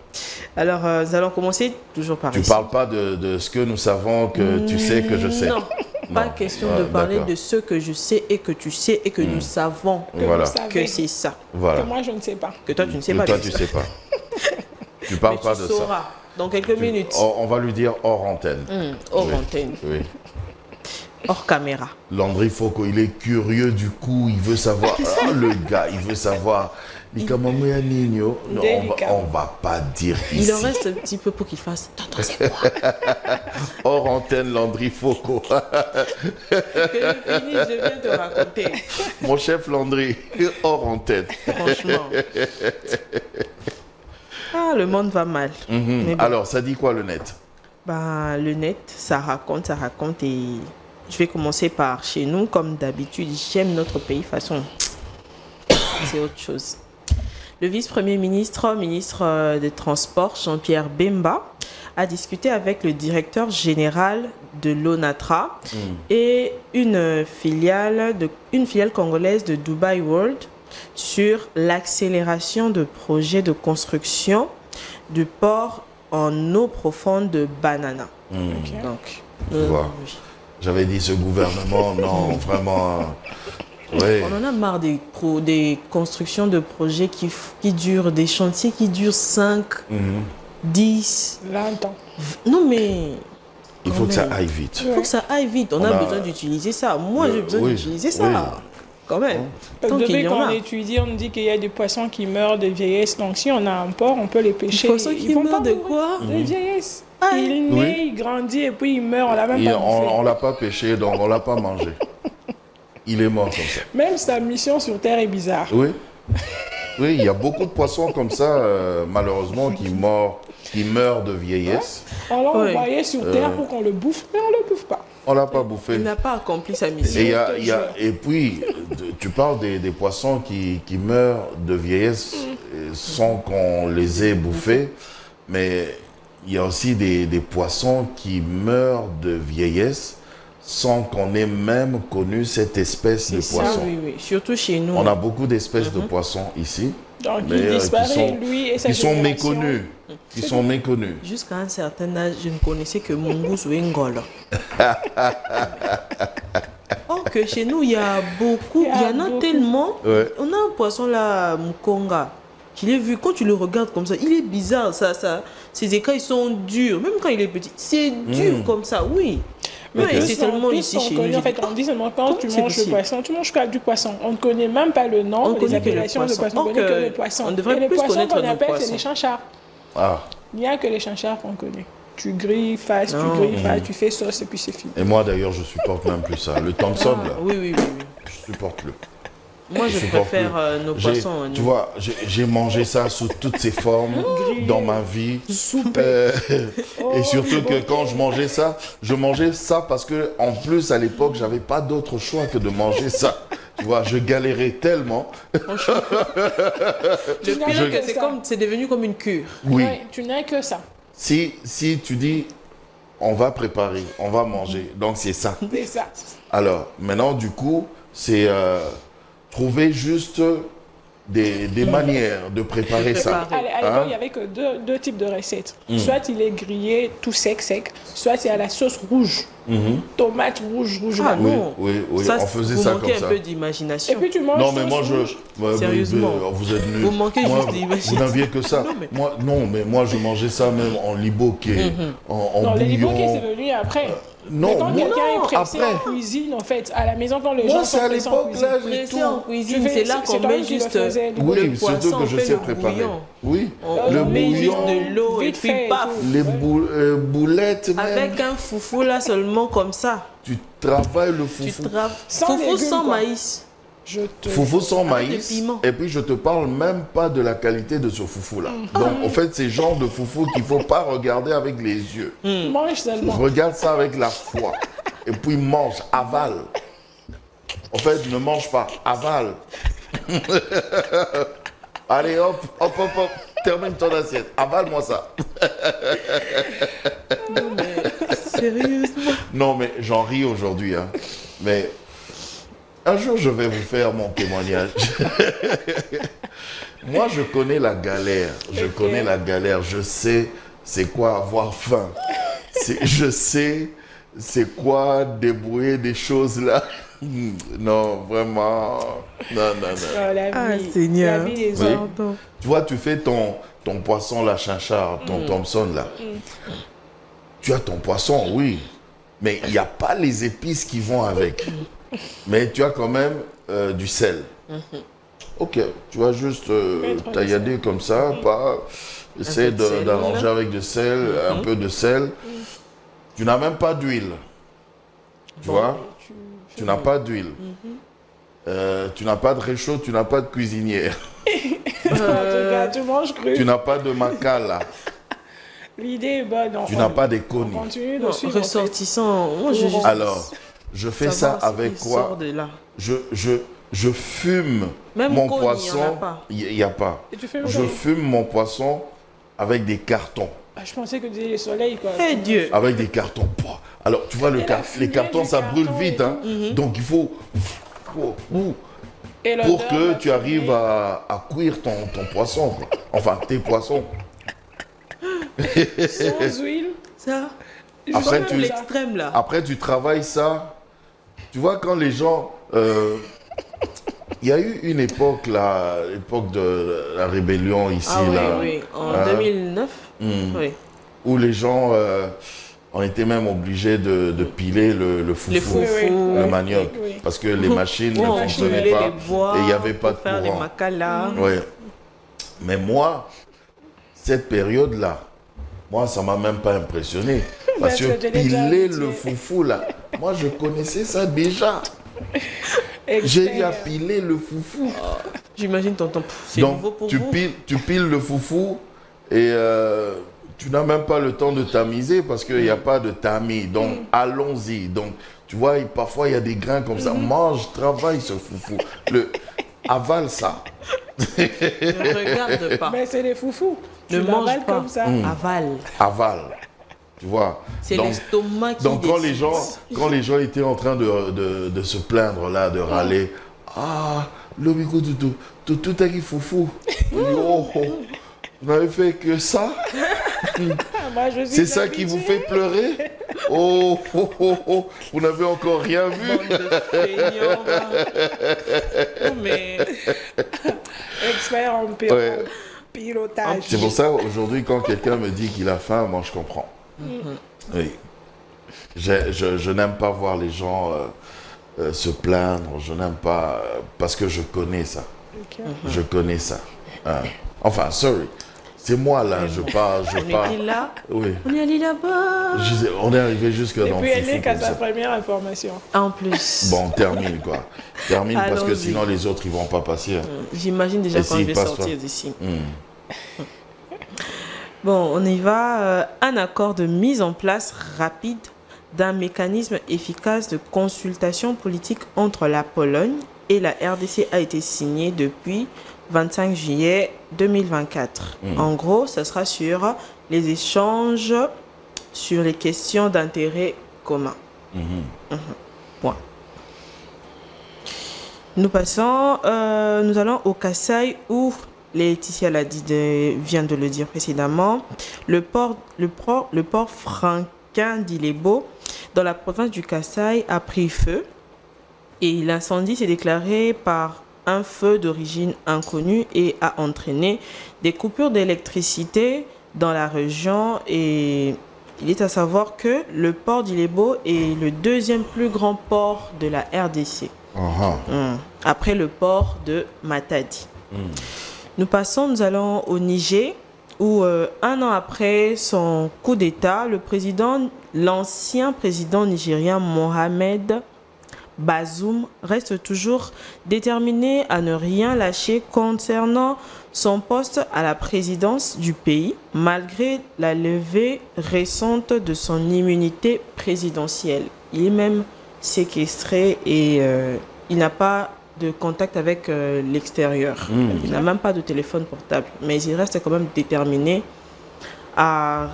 S8: Alors, nous allons commencer toujours par
S1: Tu
S8: ici.
S1: parles pas de ce que nous savons que tu sais que je sais.
S8: Non, pas
S1: Non.
S8: question
S1: Ah,
S8: de parler
S1: d'accord.
S8: de ce que je sais et que tu sais et que nous savons
S4: Que
S1: Voilà.
S4: vous savez,
S8: que c'est ça.
S1: Voilà.
S4: que moi, je ne sais pas.
S8: Que toi, tu ne sais
S1: Que
S8: pas.
S1: toi,
S8: bien
S1: tu
S8: sûr.
S1: sais pas. Tu parles
S8: Mais
S1: pas
S8: tu
S1: de
S8: sauras
S1: ça.
S8: dans quelques minutes.
S1: On va lui dire hors antenne.
S8: Hors
S1: Oui.
S8: antenne,
S1: Oui.
S8: hors caméra.
S1: Landry Foko, il est curieux du coup, il veut savoir. Ah, le gars, il veut savoir. Nikamamouya Nino. Non, on va pas dire ici.
S8: Il en reste un petit peu pour qu'il fasse. Tonton, c'est moi.
S1: Hors antenne, Landry Foko.
S8: Que je finisse, je viens te raconter.
S1: Mon chef Landry, hors antenne.
S8: Franchement. Ah, le monde va mal. Mais bon.
S1: Alors, ça dit quoi le net?
S8: Ben, le net, ça raconte et je vais commencer par chez nous, comme d'habitude. J'aime notre pays, de toute façon, c'est autre chose. Le vice-premier ministre des Transports, Jean-Pierre Bemba, a discuté avec le directeur général de l'ONATRA et une filiale congolaise de Dubai World sur l'accélération de projets de construction du port en eau profonde de Banana. Donc,
S1: vois.
S8: oui.
S1: J'avais dit ce gouvernement, non, vraiment. Oui.
S8: On en a marre des constructions de projets qui durent, des chantiers qui durent 5, 10.
S4: Longtemps.
S8: Non, mais
S1: Il faut que ça aille vite.
S8: il faut que ça aille vite. On a besoin d'utiliser ça. Moi, j'ai besoin
S1: oui,
S8: d'utiliser ça.
S1: oui.
S8: Quand même.
S4: Parce
S8: Tant
S4: que
S8: qu'il
S4: depuis
S8: y en
S4: qu'on
S8: a.
S4: étudie, on nous dit qu'il y a des poissons qui meurent de vieillesse. Donc, si on a un port, on peut les pêcher.
S8: Des poissons
S4: Ils
S8: qui
S4: vont
S8: meurent
S4: pas
S8: de
S4: mourir
S8: quoi
S4: De vieillesse.
S8: Ah,
S4: Il naît, il grandit et puis il meurt. On l'a même pas bouffé.
S1: On l'a pas pêché, donc on l'a pas mangé. Il est mort comme ça.
S4: Même sa mission sur Terre est bizarre.
S1: Oui. Oui, il y a beaucoup de poissons comme ça, malheureusement, qui meurent de vieillesse.
S4: On l'a
S8: Ouais.
S4: envoyé sur Terre pour qu'on le bouffe, mais on ne le bouffe pas.
S1: On l'a pas bouffé.
S8: Il n'a pas accompli sa
S1: Et,
S8: mission.
S1: et puis, tu parles des poissons qui meurent de vieillesse sans qu'on les ait bouffés, mais il y a aussi des poissons qui meurent de vieillesse sans qu'on ait même connu cette espèce de
S4: C'est ça,
S1: poisson.
S8: Oui, oui. Surtout chez nous.
S1: On a beaucoup d'espèces de poissons ici,
S4: Donc,
S1: mais
S4: il disparaît,
S1: qui sont,
S4: lui et sa
S1: qui sont
S4: génération.
S1: méconnus. Qui sont méconnus.
S8: Jusqu'à un certain âge, je ne connaissais que Mungus ou Ngolo. Or que chez nous, il y a beaucoup, il y en a
S4: beaucoup.
S8: tellement.
S1: Ouais.
S8: On a un poisson là, Mukonga. Je l'ai vu, quand tu le regardes comme ça, il est bizarre. Ses écailles sont durs. Même quand il est petit, c'est dur comme ça, oui.
S4: Mais
S8: c'est tellement ici chez nous.
S4: En fait, on dit seulement quand tu manges le poisson, tu manges du poisson. On ne connaît même pas le nom, les appellations de poisson. On connaît que le poisson.
S8: On devrait plus connaître nos poissons.
S4: C'est les chanchards.
S1: Ah.
S4: Il n'y a que les chanchards qu'on connaît. Tu grilles, tu fais sauce et puis c'est fini.
S1: Et moi d'ailleurs, je supporte même plus ça. Le Thompson, là.
S8: Oui.
S1: Je supporte le.
S8: Moi, je préfère nos poissons.
S1: Tu vois, j'ai mangé ça sous toutes ses formes dans ma vie. Et surtout que quand je mangeais ça parce que en plus, à l'époque, j'avais pas d'autre choix que de manger ça. Tu vois, je galérais tellement.
S8: Le pire, c'est devenu comme une cure.
S1: Oui.
S4: Ouais, tu n'as que ça.
S1: Si tu dis, on va préparer, on va manger, donc c'est ça.
S4: C'est ça.
S1: Alors, maintenant, du coup, c'est trouver juste des manières de préparer ça.
S4: À l'époque, il n'y avait que deux types de recettes. Soit il est grillé tout sec, soit c'est à la sauce rouge. Tomate rouge.
S8: Ah non.
S1: Oui,
S8: ça,
S1: on faisait ça comme ça.
S8: Vous manquez un peu d'imagination.
S4: Et puis tu manges.
S1: Non, mais moi,
S8: Sérieusement.
S1: vous êtes nuls.
S8: Vous manquez juste d'imagination.
S1: Vous n'aviez que ça. Moi, je mangeais ça même en liboquet, en
S4: non,
S1: bouillon.
S4: Les liboquets, c'est venu après.
S1: Non,
S4: quand quelqu'un est pressé
S1: après.
S4: en cuisine, en fait, à la maison, quand les gens sont pressés en cuisine.
S8: Pressé en cuisine, c'est là qu'on met juste
S1: le poisson, surtout que je sais préparer. Oui,
S8: le bouillon, de l'eau et puis paf.
S1: Les boulettes même.
S8: Avec un foufou là seulement comme ça.
S1: Tu travailles le foufou.
S8: Foufou sans maïs.
S1: Foufou sans maïs. Et puis je te parle même pas de la qualité de ce foufou là. Donc en fait c'est le genre de foufou qu'il faut pas regarder avec les yeux.
S4: Mange seulement.
S1: Regarde ça avec la foi. Et puis mange, avale. En fait ne mange pas, avale. Allez hop, termine ton assiette. Avale-moi ça.
S8: Non mais sérieusement.
S1: Non mais j'en ris aujourd'hui hein. Mais un jour, je vais vous faire mon témoignage. Moi, je connais la galère. Connais la galère. Je sais c'est quoi avoir faim. Je sais c'est quoi débrouiller des choses là. Non, vraiment. Non.
S8: Ah, Seigneur.
S4: La vie des
S1: hommes. Tu vois, tu fais ton poisson, la chinchard, ton Thompson là. Tu as ton poisson, oui. Mais il n'y a pas les épices qui vont avec. Mais tu as quand même du sel. Ok, tu vas juste taillader comme ça, pas essayer d'arranger avec du sel, un peu de sel. Tu n'as même pas d'huile. Tu vois? Tu n'as pas d'huile. Tu n'as pas de réchaud, tu n'as pas de cuisinière.
S4: Tu manges cru.
S1: Tu n'as pas de macala.
S4: L'idée est bonne.
S1: Tu n'as pas des conis.
S8: Ressortissant.
S1: Alors, je fais ça avec quoi? Je fume
S8: même
S1: mon
S8: cône,
S1: poisson. Il n'y a pas. Je fume mon poisson avec des cartons.
S4: Ah, je pensais que tu disais le soleil, quoi.
S8: Hey Dieu.
S1: Avec des cartons. Alors, tu vois, les cartons, ça brûle vite. Hein. Donc, il faut... pour que tu arrives à cuire ton poisson. Quoi. Enfin, tes poissons.
S4: Sans huile.
S8: Ça.
S1: Après, tu travailles ça. Tu vois, quand les gens... il y a eu une époque, là, l'époque de la rébellion ici.
S8: Oui, en 2009. Oui.
S1: Où les gens ont été même obligés de piler le foufou, le manioc. Parce que les machines ne fonctionnaient pas. Et il n'y avait pas de courant.
S8: Faire les macalas.
S1: Oui. Mais moi, cette période-là, moi, ça ne m'a même pas impressionné. Parce que piler le foufou, là, moi, je connaissais ça déjà. J'ai à piler le foufou.
S8: J'imagine tonton. C'est nouveau pour vous.
S1: Tu piles le foufou et tu n'as même pas le temps de tamiser parce qu'il n'y a pas de tamis. Donc, allons-y. Donc, tu vois, parfois, il y a des grains comme ça. Mange, travaille ce foufou. Avale ça.
S8: Ne regarde pas.
S4: Mais c'est des foufous.
S8: Ne mange pas.
S4: Comme ça.
S1: Avale. Tu vois.
S8: C'est l'estomac qui
S1: donc quand les gens étaient en train de se plaindre là, de râler, le micro tout a qui foufou. Vous n'avez fait que ça. C'est ça qui vous fait pleurer. Vous n'avez encore rien vu.
S8: Bande de feignants, mais...
S4: Expert en pilotage.
S1: C'est pour ça, aujourd'hui, quand quelqu'un me dit qu'il a faim, moi, je comprends. Oui. Je n'aime pas voir les gens se plaindre. Je n'aime pas... parce que je connais ça.
S4: Okay.
S1: Je connais ça. Enfin, sorry. C'est moi, là, je parle.
S8: On était là.
S1: Oui.
S8: On est allé là-bas.
S1: On est arrivé jusque dans
S4: Et puis elle
S1: Fifou
S4: est qu'à
S1: comme
S4: sa
S1: ça.
S4: première information.
S8: En plus.
S1: Bon, on termine, quoi. Termine parce que
S8: Allons-y.
S1: sinon, les autres, ils vont pas passer.
S8: J'imagine déjà
S1: Et
S8: quand
S1: s'il
S8: je vais
S1: passe
S8: sortir
S1: pas
S8: d'ici. Bon, on y va. Un accord de mise en place rapide d'un mécanisme efficace de consultation politique entre la Pologne et la RDC a été signé depuis 25 juillet 2024. En gros, ça sera sur les échanges sur les questions d'intérêt commun. Point. Nous passons, nous allons au Kasaï où Laetitia vient de le dire précédemment. Le port franquin d'Ilebo dans la province du Kasaï a pris feu et l'incendie s'est déclaré par un feu d'origine inconnue et a entraîné des coupures d'électricité dans la région. Et il est à savoir que le port d'Ilebo est le deuxième plus grand port de la RDC. Après le port de Matadi. Nous allons au Niger où un an après son coup d'État, l'ancien président nigérien Mohamed Bazoum reste toujours déterminé à ne rien lâcher concernant son poste à la présidence du pays, malgré la levée récente de son immunité présidentielle. Il est même séquestré et il n'a pas de contact avec l'extérieur. Il n'a même pas de téléphone portable, mais il reste quand même déterminé à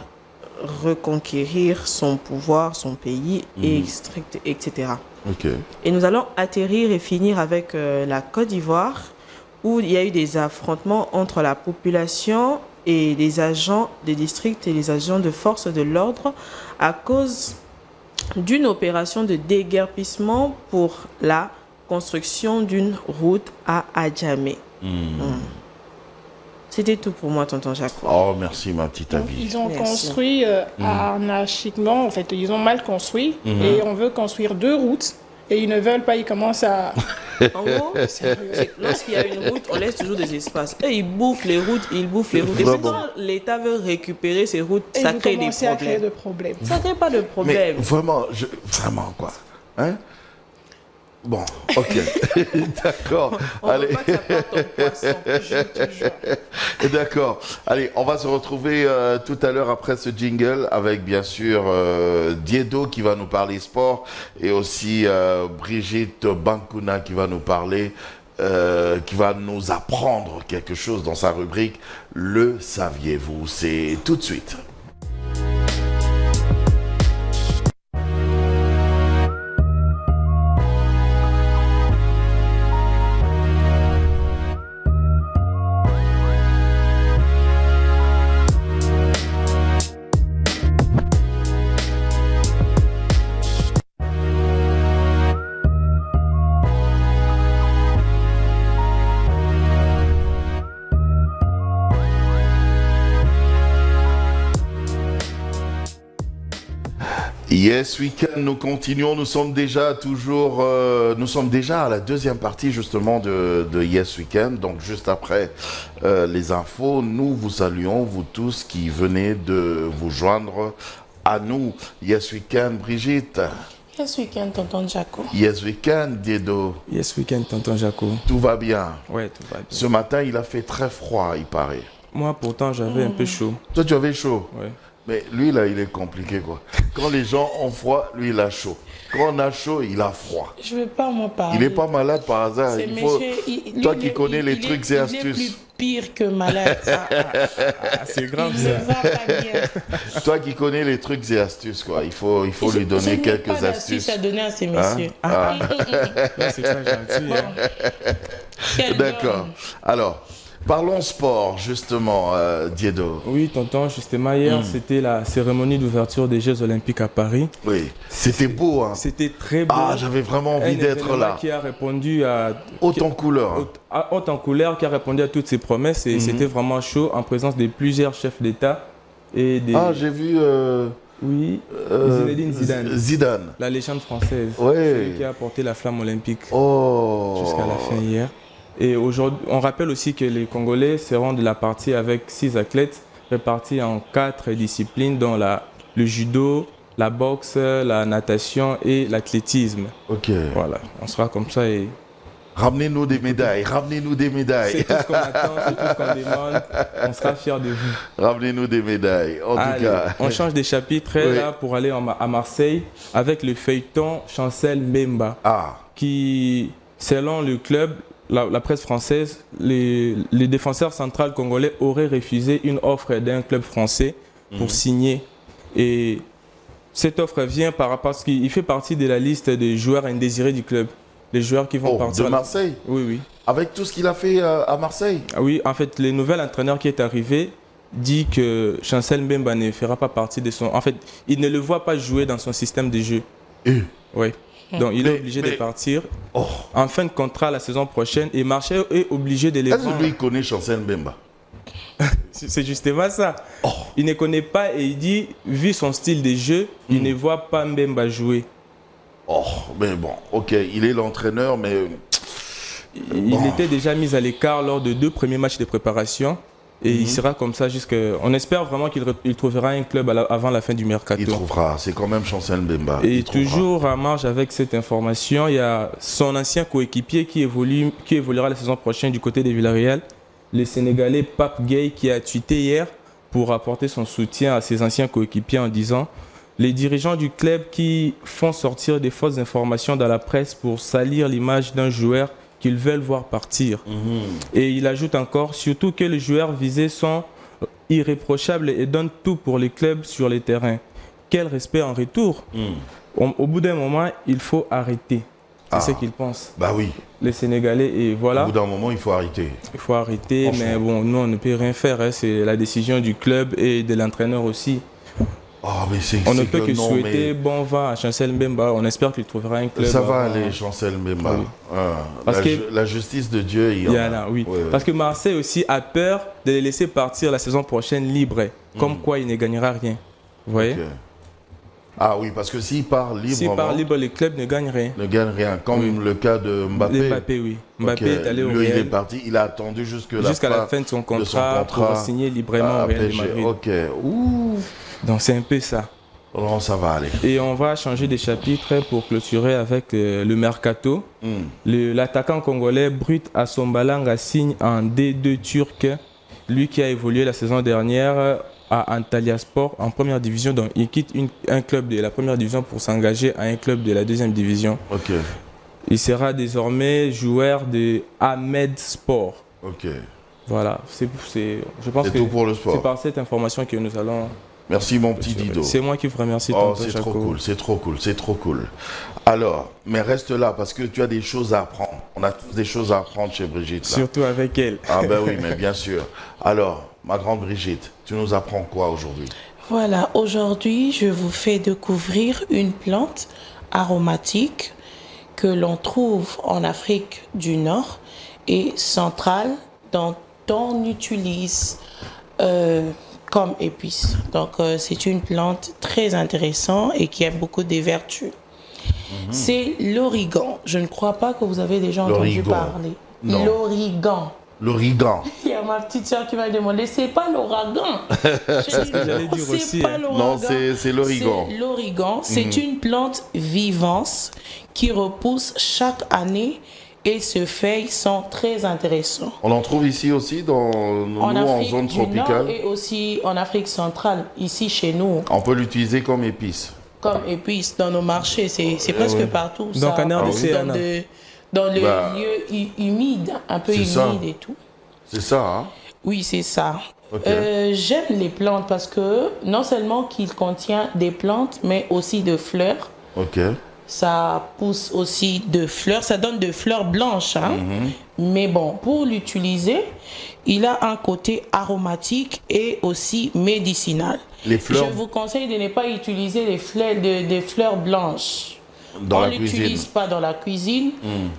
S8: reconquérir son pouvoir, son pays, etc. Et nous allons atterrir et finir avec la Côte d'Ivoire, où il y a eu des affrontements entre la population et les agents des districts et les agents de force de l'ordre à cause d'une opération de déguerpissement pour la construction d'une route à Adjamé. C'était tout pour moi, tonton Jaco.
S1: Oh, merci, ma petite amie.
S4: Ils ont construit anarchiquement, en fait, ils ont mal construit et on veut construire 2 routes et ils ne veulent pas, ils commencent à...
S8: En gros, lorsqu'il y a une route, on laisse toujours des espaces. Et ils bouffent les routes, Et quand l'État veut récupérer ces routes, ça crée des problèmes. Ça crée pas de problème.
S1: Mais vraiment, vraiment, quoi. Hein? Bon, ok. D'accord. Allez.
S8: Veut pas que ça parte en poisson, je te jure.
S1: D'accord. Allez, on va se retrouver tout à l'heure après ce jingle avec bien sûr Diedo qui va nous parler sport et aussi Brigitte Bankuna qui va nous parler, qui va nous apprendre quelque chose dans sa rubrique Le saviez-vous? C'est tout de suite. Yes Weekend, nous continuons, nous sommes déjà à la deuxième partie justement de Yes Weekend, donc juste après les infos, nous vous saluons, vous tous qui venez de vous joindre à nous. Yes Weekend, Brigitte.
S8: Yes Weekend, tonton Jaco.
S1: Yes Weekend, Diedo.
S9: Yes Weekend, tonton Jaco.
S1: Tout va bien?
S9: Ouais, tout va bien.
S1: Ce matin, il a fait très froid, il paraît.
S9: Moi, pourtant, j'avais un peu chaud.
S1: Toi, tu avais chaud?
S9: Ouais.
S1: Mais lui, là, il est compliqué, quoi. Quand les gens ont froid, lui, il a chaud. Quand on a chaud, il a froid.
S8: Je ne veux pas m'en parler.
S1: Il n'est pas malade par hasard. Toi qui connais les trucs et
S8: Il est
S1: astuces.
S8: plus pire que malade.
S9: C'est grave,
S8: Il
S9: ça.
S8: ne va pas bien.
S1: Toi qui connais les trucs et astuces, quoi. Il faut lui donner quelques astuces.
S8: Je n'ai pas d'astuces à donner à ces messieurs.
S9: C'est pas gentil. Hein.
S8: Quel
S1: D'accord.
S8: homme.
S1: Alors, Parlons sport, justement, Diedo.
S9: Oui, tonton, justement, hier, c'était la cérémonie d'ouverture des Jeux Olympiques à Paris.
S1: Oui, c'était beau, hein.
S9: C'était très beau.
S1: Ah, j'avais vraiment envie d'être là.
S9: Qui a répondu à...
S1: Haute en couleur.
S9: Haute en couleur, qui a répondu à toutes ses promesses. Et c'était vraiment chaud, en présence de plusieurs chefs d'État. Et des...
S1: Ah, j'ai vu...
S9: Oui, Zinedine Zidane.
S1: Zidane.
S9: La légende française.
S1: Ouais.
S9: Celui qui a apporté la flamme olympique jusqu'à la fin hier. Et aujourd'hui, on rappelle aussi que les Congolais seront de la partie avec 6 athlètes répartis en 4 disciplines, dont le judo, la boxe, la natation et l'athlétisme.
S1: Ok.
S9: Voilà, on sera comme ça et...
S1: Ramenez-nous des médailles, ramenez-nous des médailles.
S9: C'est tout ce qu'on attend, c'est tout ce qu'on demande. On sera fiers de vous.
S1: Ramenez-nous des médailles, en tout cas.
S9: On change des chapitres là pour aller à Marseille avec le feuilleton Chancel Mbemba. Qui, selon le club, la presse française, les défenseurs centrales congolais auraient refusé une offre d'un club français pour signer. Et cette offre vient parce qu'il fait partie de la liste des joueurs indésirés du club. Les joueurs qui vont partir.
S1: De Marseille?
S9: Oui, oui.
S1: Avec tout ce qu'il a fait à Marseille?
S9: Oui, en fait, le nouvel entraîneur qui est arrivé dit que Chancel Mbemba ne fera pas partie de son... En fait, il ne le voit pas jouer dans son système de jeu. Oui. Donc, il est obligé de partir en fin de contrat la saison prochaine et Marseille est obligé de les vendre.
S1: Est-ce que lui, il connaît Chancel Mbemba?
S9: C'est justement ça. Il ne connaît pas et il dit, vu son style de jeu, il ne voit pas Mbemba jouer.
S1: Mais bon, ok, il est l'entraîneur, mais...
S9: Il était déjà mis à l'écart lors de 2 premiers matchs de préparation. Et il sera comme ça jusqu'à... On espère vraiment qu'il trouvera un club avant la fin du mercato.
S1: Il trouvera, c'est quand même Chancel Mbemba.
S9: Et toujours en marge avec cette information, il y a son ancien coéquipier qui évoluera la saison prochaine du côté de Villarreal, le Sénégalais Pape Gueye, qui a tweeté hier pour apporter son soutien à ses anciens coéquipiers en disant: les dirigeants du club qui font sortir des fausses informations dans la presse pour salir l'image d'un joueur qu'ils veulent voir partir. Et il ajoute encore, surtout que les joueurs visés sont irréprochables et donnent tout pour les clubs sur les terrains. Quel respect en retour? Au bout d'un moment, il faut arrêter. C'est ce qu'ils pensent.
S1: Bah oui.
S9: Les Sénégalais, et voilà.
S1: Au bout d'un moment, il faut arrêter.
S9: Il faut arrêter, mais bon, nous, on ne peut rien faire. Hein. C'est la décision du club et de l'entraîneur aussi. On ne peut que souhaiter bon vent à Chancel Mbemba. On espère qu'il trouvera un club.
S1: Ça va aller, Chancel Mbemba. Oui. La justice de Dieu, il y en a.
S9: Oui. Parce que Marseille aussi a peur de les laisser partir la saison prochaine libres. Comme quoi, il ne gagnera rien. Vous voyez?
S1: Ah oui, parce que s'il part libre...
S9: S'il part libre, les clubs ne gagnent rien.
S1: Ne gagnent rien, comme le cas de Mbappé.
S9: Mbappé, oui. Mbappé est allé au Real.
S1: Lui, il est parti, il a attendu jusqu'à
S9: la fin de son contrat pour signer librement au Real de Madrid.
S1: Ok. Ouh.
S9: Donc c'est un peu ça.
S1: Non, ça va aller.
S9: Et on va changer de chapitre pour clôturer avec le mercato. L'attaquant congolais Brut Assombalanga signe en D2 turc. Lui qui a évolué la saison dernière à Antalya Sport en première division. Donc il quitte un club de la première division pour s'engager à un club de la deuxième division.
S1: Ok.
S9: Il sera désormais joueur de Ahmed Sport.
S1: Ok.
S9: Voilà. Je pense que
S1: tout pour le sport.
S9: C'est par cette information que nous allons...
S1: Merci mon petit Dido.
S9: C'est moi qui vous remercie.
S1: C'est trop cool, c'est trop cool, c'est trop cool. Alors, mais reste là parce que tu as des choses à apprendre. On a tous des choses à apprendre chez Brigitte. Là.
S9: Surtout avec elle.
S1: Ah ben oui, mais bien sûr. Alors, ma grande Brigitte, tu nous apprends quoi aujourd'hui?
S10: Voilà, aujourd'hui, je vous fais découvrir une plante aromatique que l'on trouve en Afrique du Nord et centrale dont on utilise comme épice. Donc, c'est une plante très intéressante et qui a beaucoup de vertus. C'est l'origan. Je ne crois pas que vous avez déjà entendu parler. L'origan.
S1: L'origan.
S10: Il y a ma petite soeur qui m'a demandé, c'est pas l'ouragan.
S9: C'est ce que j'allais dire aussi.
S1: Non, c'est l'origan.
S10: C'est l'origan. C'est une plante vivante qui repousse chaque année et ses feuilles sont très intéressantes.
S1: On en trouve ici aussi en zone tropicale.
S10: Et aussi en Afrique centrale, ici chez nous.
S1: On peut l'utiliser comme épice.
S10: Comme épice dans nos marchés, c'est presque partout.
S9: Donc
S10: ça, dans les
S1: bah,
S10: lieux humides, un peu humides et tout.
S1: C'est ça, hein?
S10: Oui, c'est ça.
S1: Okay.
S10: J'aime les plantes parce que non seulement qu'il contient des plantes, mais aussi de fleurs.
S1: Ok.
S10: ça pousse aussi de fleurs, ça donne de fleurs blanches. Hein? Mais bon, pour l'utiliser, il a un côté aromatique et aussi médicinal.
S1: Les fleurs...
S10: Je vous conseille de ne pas utiliser des fleurs blanches.
S1: Dans la
S10: cuisine. On ne l'utilise pas dans la cuisine,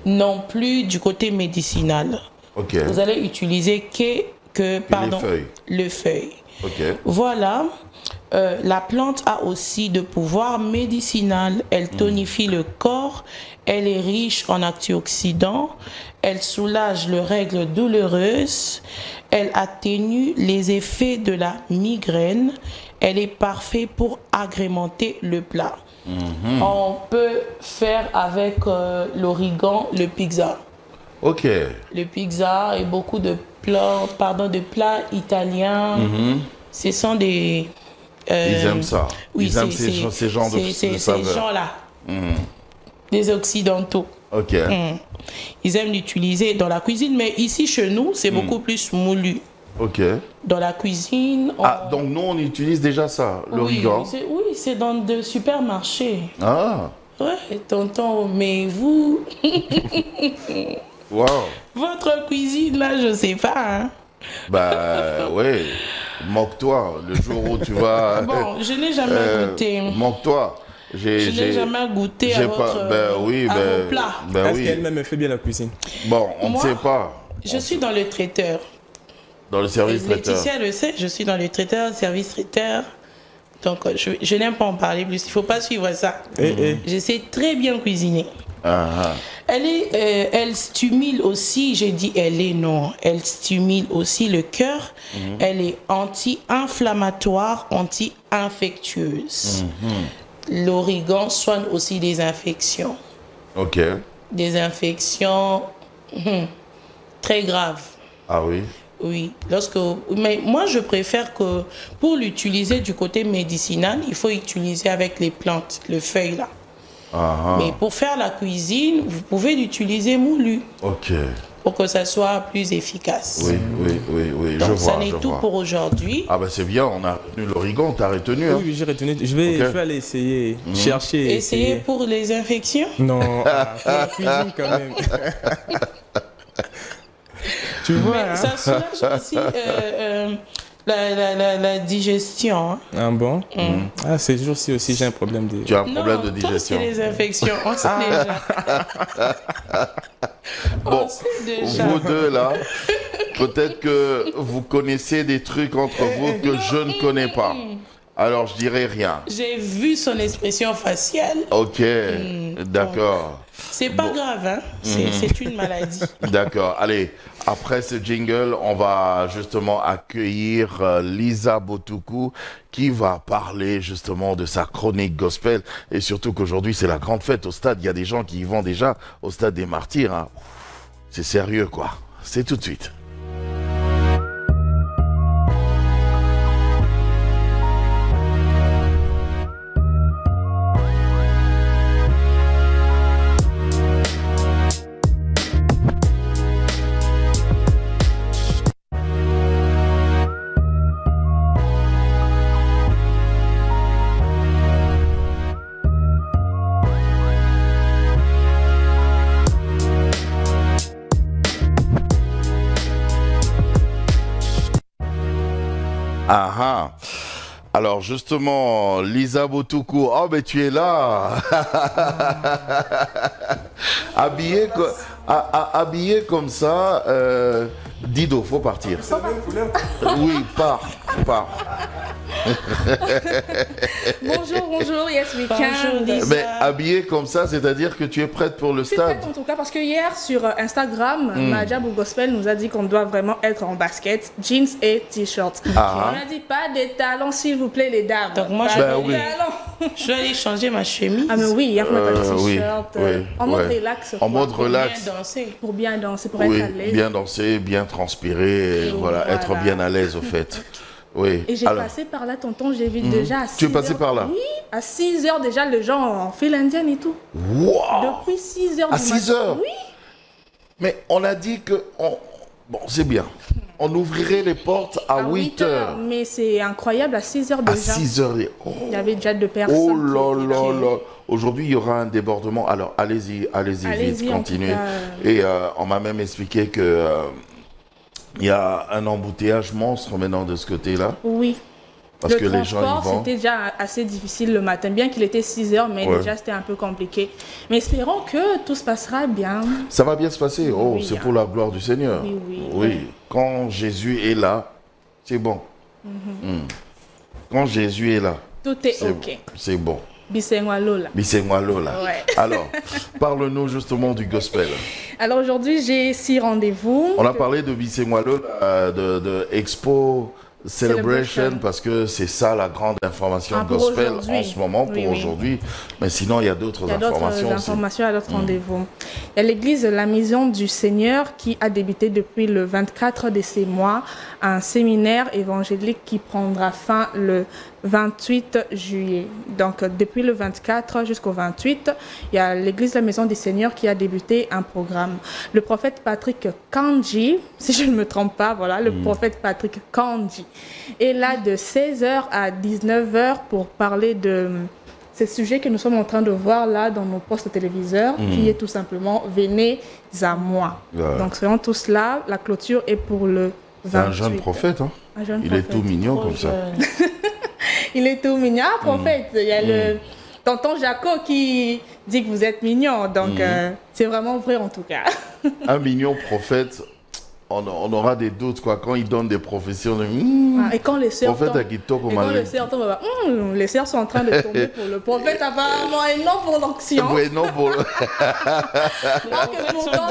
S10: non plus du côté médicinal.
S1: Okay.
S10: Vous allez utiliser pardon, le feuille.
S1: Okay.
S10: Voilà. La plante a aussi de pouvoir médicinal. Elle tonifie le corps. Elle est riche en antioxydants. Elle soulage les règles douloureuses. Elle atténue les effets de la migraine. Elle est parfaite pour agrémenter le plat. On peut faire avec l'origan le pizza.
S1: Ok.
S10: Le pizza et beaucoup de plats italiens. Ce sont des...
S1: ils aiment ça.
S10: Oui,
S1: ils aiment ces genres de saveurs.
S10: Ces gens-là. Des occidentaux.
S1: Ok.
S10: Ils aiment l'utiliser dans la cuisine, mais ici chez nous, c'est beaucoup plus moulu.
S1: Ok.
S10: Dans la cuisine...
S1: Ah, donc nous, on utilise déjà ça, l'origan.
S10: Oui, c'est dans des supermarchés.
S1: Ah.
S10: Ouais, tonton, mais vous...
S1: Wow.
S10: Votre cuisine, là, je sais pas. Hein.
S1: Bah, ouais. Moque-toi. Le jour où tu vas...
S10: Bon, je n'ai jamais goûté.
S1: Moque-toi.
S10: Je n'ai jamais goûté à vos plats.
S9: Est-ce qu'elle-même fait bien la cuisine?
S1: Bon, on ne sait pas.
S10: Je suis dans le traiteur.
S1: Dans le service traiteur.
S10: Laetitia le sait, je suis dans le traiteur, service traiteur. Donc, je n'aime pas en parler plus. Il ne faut pas suivre ça. Je sais très bien cuisiner. Elle stimule aussi, j'ai dit elle stimule aussi le cœur. Elle est anti-inflammatoire, anti-infectieuse. L'origan soigne aussi des infections.
S1: Ok.
S10: Des infections très graves.
S1: Ah oui?
S10: Oui. Mais moi, je préfère que pour l'utiliser du côté médicinal, il faut utiliser avec les plantes, le feuille là. Mais pour faire la cuisine, vous pouvez l'utiliser moulu.
S1: Ok.
S10: Pour que ça soit plus efficace.
S1: Oui.
S10: Donc, ça n'est tout pour aujourd'hui.
S1: Ah ben c'est bien, on a retenu l'origan, t'as retenu.
S9: Oui, j'ai retenu. Je vais aller essayer, chercher.
S10: Essayer pour les infections?
S9: Non, pour la cuisine quand même. Tu vois,
S10: mais ça soulage aussi la digestion. Hein.
S9: Ah bon? Ces jours-ci aussi, j'ai un problème de...
S1: Tu as un problème de digestion?
S10: Non, c'est les infections, on sait déjà.
S1: Bon, vous deux là, peut-être que vous connaissez des trucs entre vous que je ne connais pas. Alors, je dirais rien.
S10: J'ai vu son expression faciale.
S1: Ok, d'accord.
S10: C'est pas grave, hein? C'est une maladie.
S1: D'accord. Allez, après ce jingle, on va justement accueillir Lisa Botuku qui va parler justement de sa chronique gospel. Et surtout qu'aujourd'hui, c'est la grande fête au stade. Il y a des gens qui y vont déjà au stade des Martyrs. Hein. C'est sérieux, quoi. C'est tout de suite. Alors justement, Lisa Botuku, oh mais tu es là. habillé comme ça, Dido, faut partir. Oui, pars.
S11: Bonjour, yes we can.
S1: Mais habillé comme ça, c'est-à-dire que tu es prête pour le stade?
S11: Je suis prête en tout cas parce que hier sur Instagram, Madjabou Gospel nous a dit qu'on doit vraiment être en basket, jeans et t-shirt. On a dit pas des talons s'il vous plaît les dames.
S10: Donc moi je vais aller changer ma chemise.
S11: Ah mais oui, hier on a pas de t-shirt. En mode relax.
S1: En mode relax.
S11: Pour bien danser, pour être à l'aise.
S1: Bien danser, bien transpirer, voilà, être bien à l'aise au fait. Oui.
S11: Et j'ai passé par là, tonton, j'ai vu déjà à 6
S1: Tu es passé par là?
S11: Oui, à 6 heures déjà, les gens ont fait l'indienne et tout.
S1: Wow.
S11: Depuis 6 heures
S1: à 6 heures?
S11: Oui.
S1: Mais on a dit que... Bon, c'est bien. on ouvrirait les portes à 8 heures.
S11: Mais c'est incroyable, à 6 heures déjà.
S1: À 6 heures. Oh.
S11: Il y avait déjà 2 personnes.
S1: Oh là là là. Aujourd'hui, il y aura un débordement. Alors, allez-y vite, continuez. Et on m'a même expliqué que il y a un embouteillage monstre maintenant de ce côté-là.
S11: Oui.
S1: Parce que les gens y vont.
S11: C'était déjà assez difficile le matin, bien qu'il était 6 heures, mais déjà c'était un peu compliqué. Mais espérons que tout se passera bien.
S1: Ça va bien se passer. Oh,
S11: oui,
S1: c'est pour la gloire du Seigneur. Oui. Quand Jésus est là, c'est bon. Quand Jésus est là,
S11: tout est ok.
S1: C'est bon.
S11: Bisengwa Lola.
S1: Bisengwa Lola.
S11: Ouais.
S1: Alors, parle-nous justement du gospel.
S11: Alors aujourd'hui, j'ai 6 rendez-vous.
S1: On a parlé de Bisengwa Lola, de Expo Celebration, parce que c'est ça la grande information gospel en ce moment, pour aujourd'hui. Mais sinon, il y a d'autres informations aussi.
S11: Il y a d'autres rendez-vous. Il y a l'église La Maison du Seigneur qui a débuté depuis le 24 de ces mois un séminaire évangélique qui prendra fin le 28 juillet. Donc, depuis le 24 jusqu'au 28, il y a l'église La Maison du Seigneur qui a débuté un programme. Le prophète Patrick Kanji, si je ne me trompe pas, voilà, le prophète Patrick Kanji est là de 16h à 19h pour parler de ces sujets que nous sommes en train de voir là dans nos postes téléviseurs, qui est tout simplement « Venez à moi ». Donc, soyons tous là. La clôture est pour le 28.
S1: C'est un jeune prophète, hein? Il est tout mignon comme ça.
S11: Il est tout mignon, prophète. Il y a le tonton Jaco qui dit que vous êtes mignon. Donc, c'est vraiment vrai en tout cas.
S1: Un mignon prophète, on aura des doutes quoi. Quand il donne des professions.
S11: Et quand les sœurs tombent, les sœurs sont en train de tomber pour le prophète apparemment et non pour l'onction.
S1: Oui, non pour le...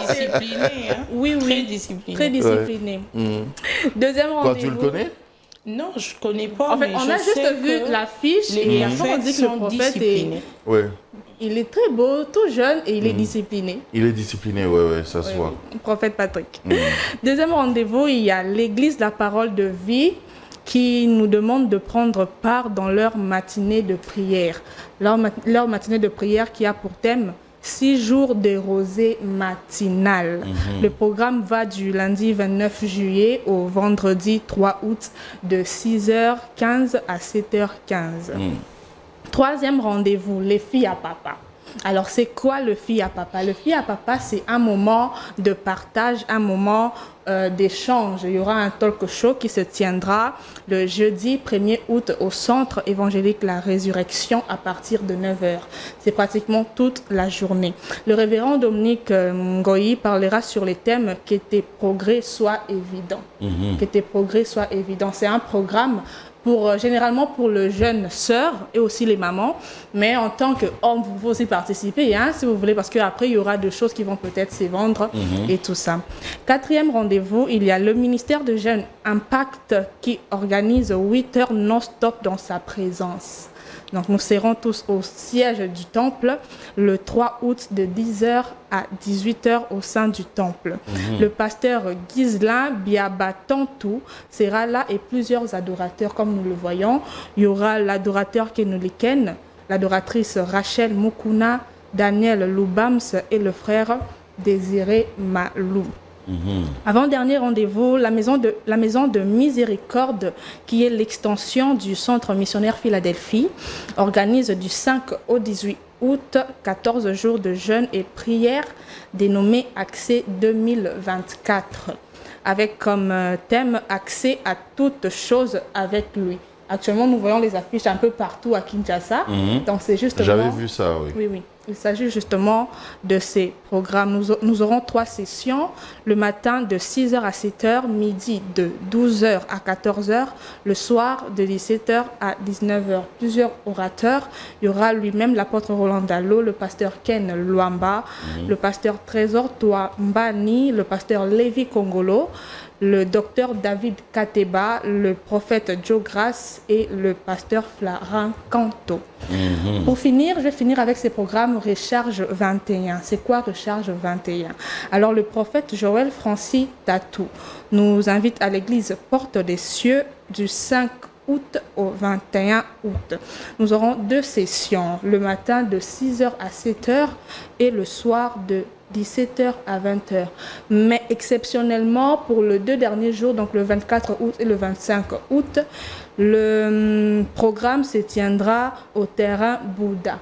S10: disciplinés. Hein?
S11: Oui. Très disciplinés. Deuxième rendez-vous.
S1: Toi, tu le connais?
S10: Non, je ne connais pas.
S11: En fait, on a juste vu l'affiche et après on dit que le prophète est...
S1: Oui.
S11: Il est très beau, tout jeune et il est discipliné.
S1: Il est discipliné, oui, ça se voit.
S11: Prophète Patrick. Deuxième rendez-vous, il y a l'église La Parole de Vie qui nous demande de prendre part dans leur matinée de prière. Leur matinée de prière qui a pour thème 6 jours de rosée matinale. Le programme va du lundi 29 juillet au vendredi 3 août de 6h15 à 7h15. Troisième rendez-vous, les filles à papa. Alors, c'est quoi le fille à papa? Le fille à papa, c'est un moment de partage, un moment d'échange. Il y aura un talk show qui se tiendra le jeudi 1er août au Centre évangélique La Résurrection à partir de 9h. C'est pratiquement toute la journée. Le révérend Dominique Ngoyi parlera sur les thèmes « Que tes progrès soient évidents ». Que tes progrès soient évidents. C'est un programme généralement pour le jeune sœur et aussi les mamans, mais en tant qu'homme, vous pouvez aussi participer, hein, si vous voulez, parce qu'après, il y aura des choses qui vont peut-être s'évendre et tout ça. Quatrième rendez-vous, il y a le ministère de Jeunes Impact qui organise 8 heures non-stop dans sa présence. Donc, nous serons tous au siège du temple le 3 août de 10h à 18h au sein du temple. Le pasteur Ghislain Biabatantou sera là et plusieurs adorateurs comme nous le voyons. Il y aura l'adorateur Kenoliken, l'adoratrice Rachel Mukuna, Daniel Loubams et le frère Désiré Malou. Avant-dernier rendez-vous, la maison de Miséricorde, qui est l'extension du Centre missionnaire Philadelphie, organise du 5 au 18 août 14 jours de jeûne et prière dénommé Accès 2024, avec comme thème Accès à toutes choses avec lui. Actuellement, nous voyons les affiches un peu partout à Kinshasa. Donc, c'est justement...
S1: J'avais vu ça, oui.
S11: Oui. Il s'agit justement de ces programmes. Nous aurons 3 sessions, le matin de 6h à 7h, midi de 12h à 14h, le soir de 17h à 19h. Plusieurs orateurs. Il y aura lui-même l'apôtre Roland Dallot, le pasteur Ken Luamba, le pasteur Trésor Touambani, le pasteur Lévi Kongolo, le docteur David Kateba, le prophète Joe Grace et le pasteur Florent Canto. Pour finir, je vais finir avec ces programmes Recharge 21. C'est quoi Recharge 21? Alors, le prophète Joël Francis Tatou nous invite à l'église Porte des Cieux du 5 août au 21 août. Nous aurons 2 sessions, le matin de 6h à 7h et le soir de 17h à 20h. Mais exceptionnellement, pour les 2 derniers jours, donc le 24 août et le 25 août, le programme se tiendra au terrain Bouddha.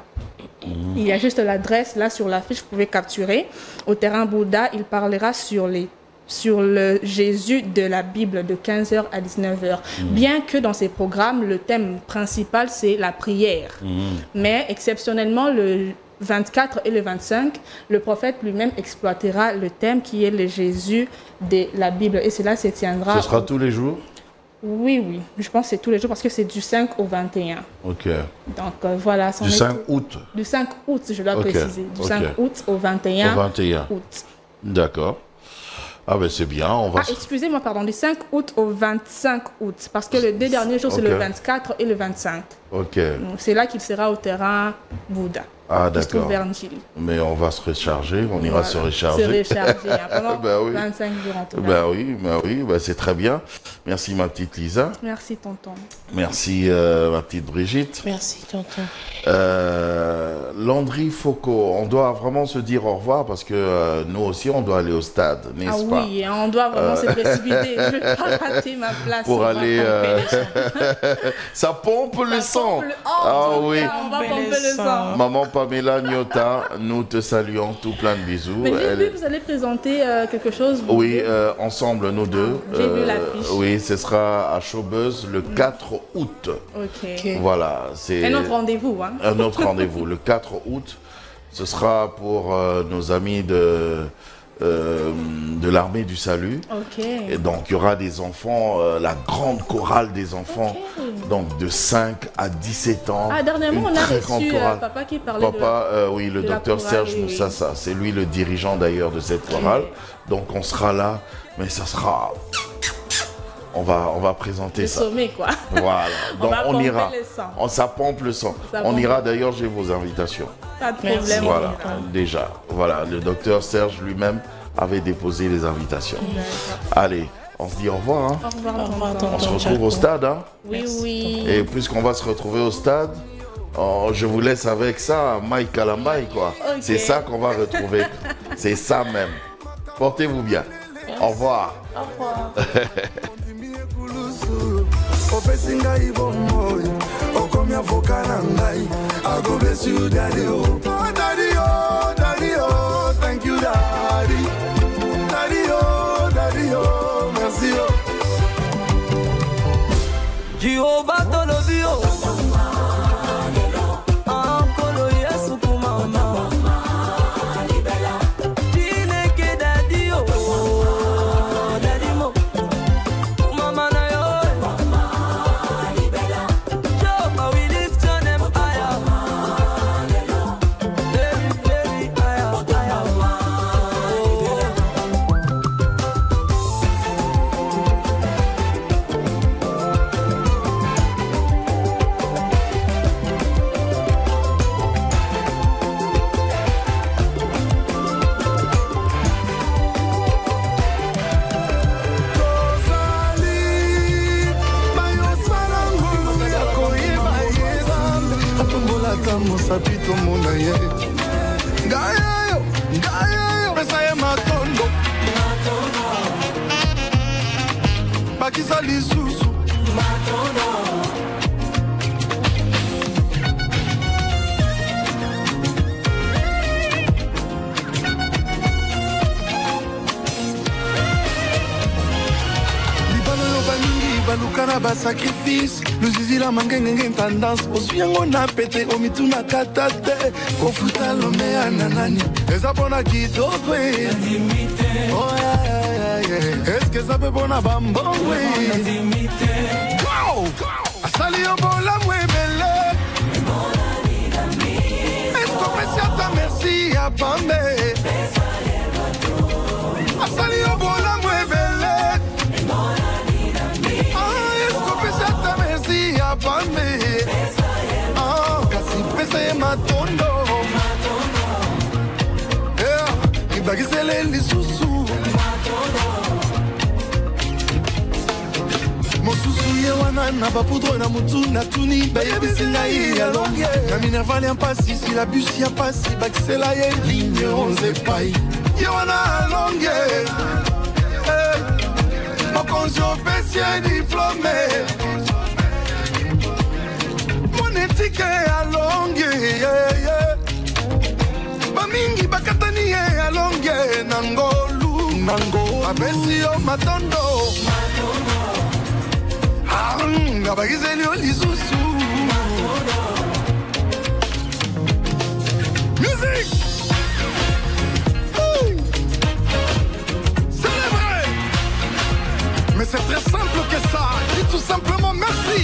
S11: Il y a juste l'adresse là sur l'affiche, vous pouvez capturer. Au terrain Bouddha, il parlera sur le Jésus de la Bible de 15h à 19h. Bien que dans ces programmes, le thème principal, c'est la prière. Mais exceptionnellement, le 24 et le 25, le prophète lui-même exploitera le thème qui est le Jésus de la Bible. Et cela se tiendra...
S1: Ce sera tous les jours?
S11: Oui, je pense que c'est tous les jours parce que c'est du 5 au 21.
S1: Ok.
S11: Donc voilà.
S1: Du 5 août?
S11: Du 5 août, je dois préciser. Du 5 août au 21 août. D'accord.
S1: Ah ben c'est bien, on va...
S11: excusez-moi, pardon, du 5 août au 25 août, parce que les 2 derniers jours, c'est le 24 et le 25.
S1: Ok.
S11: C'est là qu'il sera au terrain Bouddha.
S1: Ah d'accord.
S11: Mais
S1: on va se recharger, on ira se recharger.
S11: Se recharger, pendant 25 jours en tout cas.
S1: Oui, c'est très bien. Merci ma petite Lisa.
S11: Merci tonton.
S1: Merci ma petite Brigitte.
S10: Merci tonton.
S1: Landry Foucault, on doit vraiment se dire au revoir parce que nous aussi on doit aller au stade, n'est-ce pas?
S11: Oui, on doit vraiment se précipiter. Je ne vais pas rater ma place.
S1: Pour aller... Ça pompe le sang.
S11: On va pomper le sang.
S1: Maman Pamela Nyota, nous te saluons, tout plein de bisous.
S11: Mais j'ai vu que vous allez présenter quelque chose.
S1: Oui, ensemble, nous deux.
S11: J'ai vu l'affiche.
S1: Oui, ce sera à Showbuzz le 4 août.
S11: Ok.
S1: Voilà. C'est
S11: un autre rendez-vous. Hein.
S1: Un autre rendez-vous. Le 4 août, ce sera pour nos amis de l'armée du salut.
S11: Okay.
S1: Et donc, il y aura des enfants, la grande chorale des enfants, donc de 5 à 17 ans.
S11: Ah, dernièrement, on a reçu papa qui parlait
S1: oui, le docteur Serge Moussassa. C'est lui le dirigeant d'ailleurs de cette chorale. Donc, on sera là, mais ça sera... On va présenter ça.
S11: Sommet, quoi.
S1: Voilà. Donc, on ira. Ça pompe le sang. On ira d'ailleurs, j'ai vos invitations.
S11: Pas de problème.
S1: Voilà, déjà. Voilà, le docteur Serge lui-même avait déposé les invitations. Allez, on se dit au revoir. Hein.
S11: Au revoir.
S1: On se retrouve au stade. Hein.
S11: Oui.
S1: Et puisqu'on va se retrouver au stade, je vous laisse avec ça, Mike Kalambai, quoi. Okay. C'est ça qu'on va retrouver. C'est ça même. Portez-vous bien. Merci. Au revoir.
S10: Au revoir.
S7: Thank you, Daddy. Daddy, merci. Jehovah Tolobio. Sapito mona ye Gayo Pesa ye matondo Bakisa lisusu balukana ba sacrifice luzizila mangengenge tendance osuyango na pete omituna katate kofuta lomea na nani eza bona kitoko eske eza pe bona bambongwe asali yo bolamu ebele eskopesi ata merci ya pambe asali yo bolamu ebele kasi pesa ye matondo ibakisele lisusu mosusu ye wana
S12: nga na bapoudre na mutu na tuni bayebisi ngai ya longe na minerval ya mpasi si la bus ya pasi bakisela ye ligne 11 epai ye wana longe mokonzi opesi ye diplome monetike ya longe bamingi bakatani ye ya longe na ngolu abesi yo matondo abakiseli yo lisusu music célébrez mais c'est très simple que ça dis tout simplement merci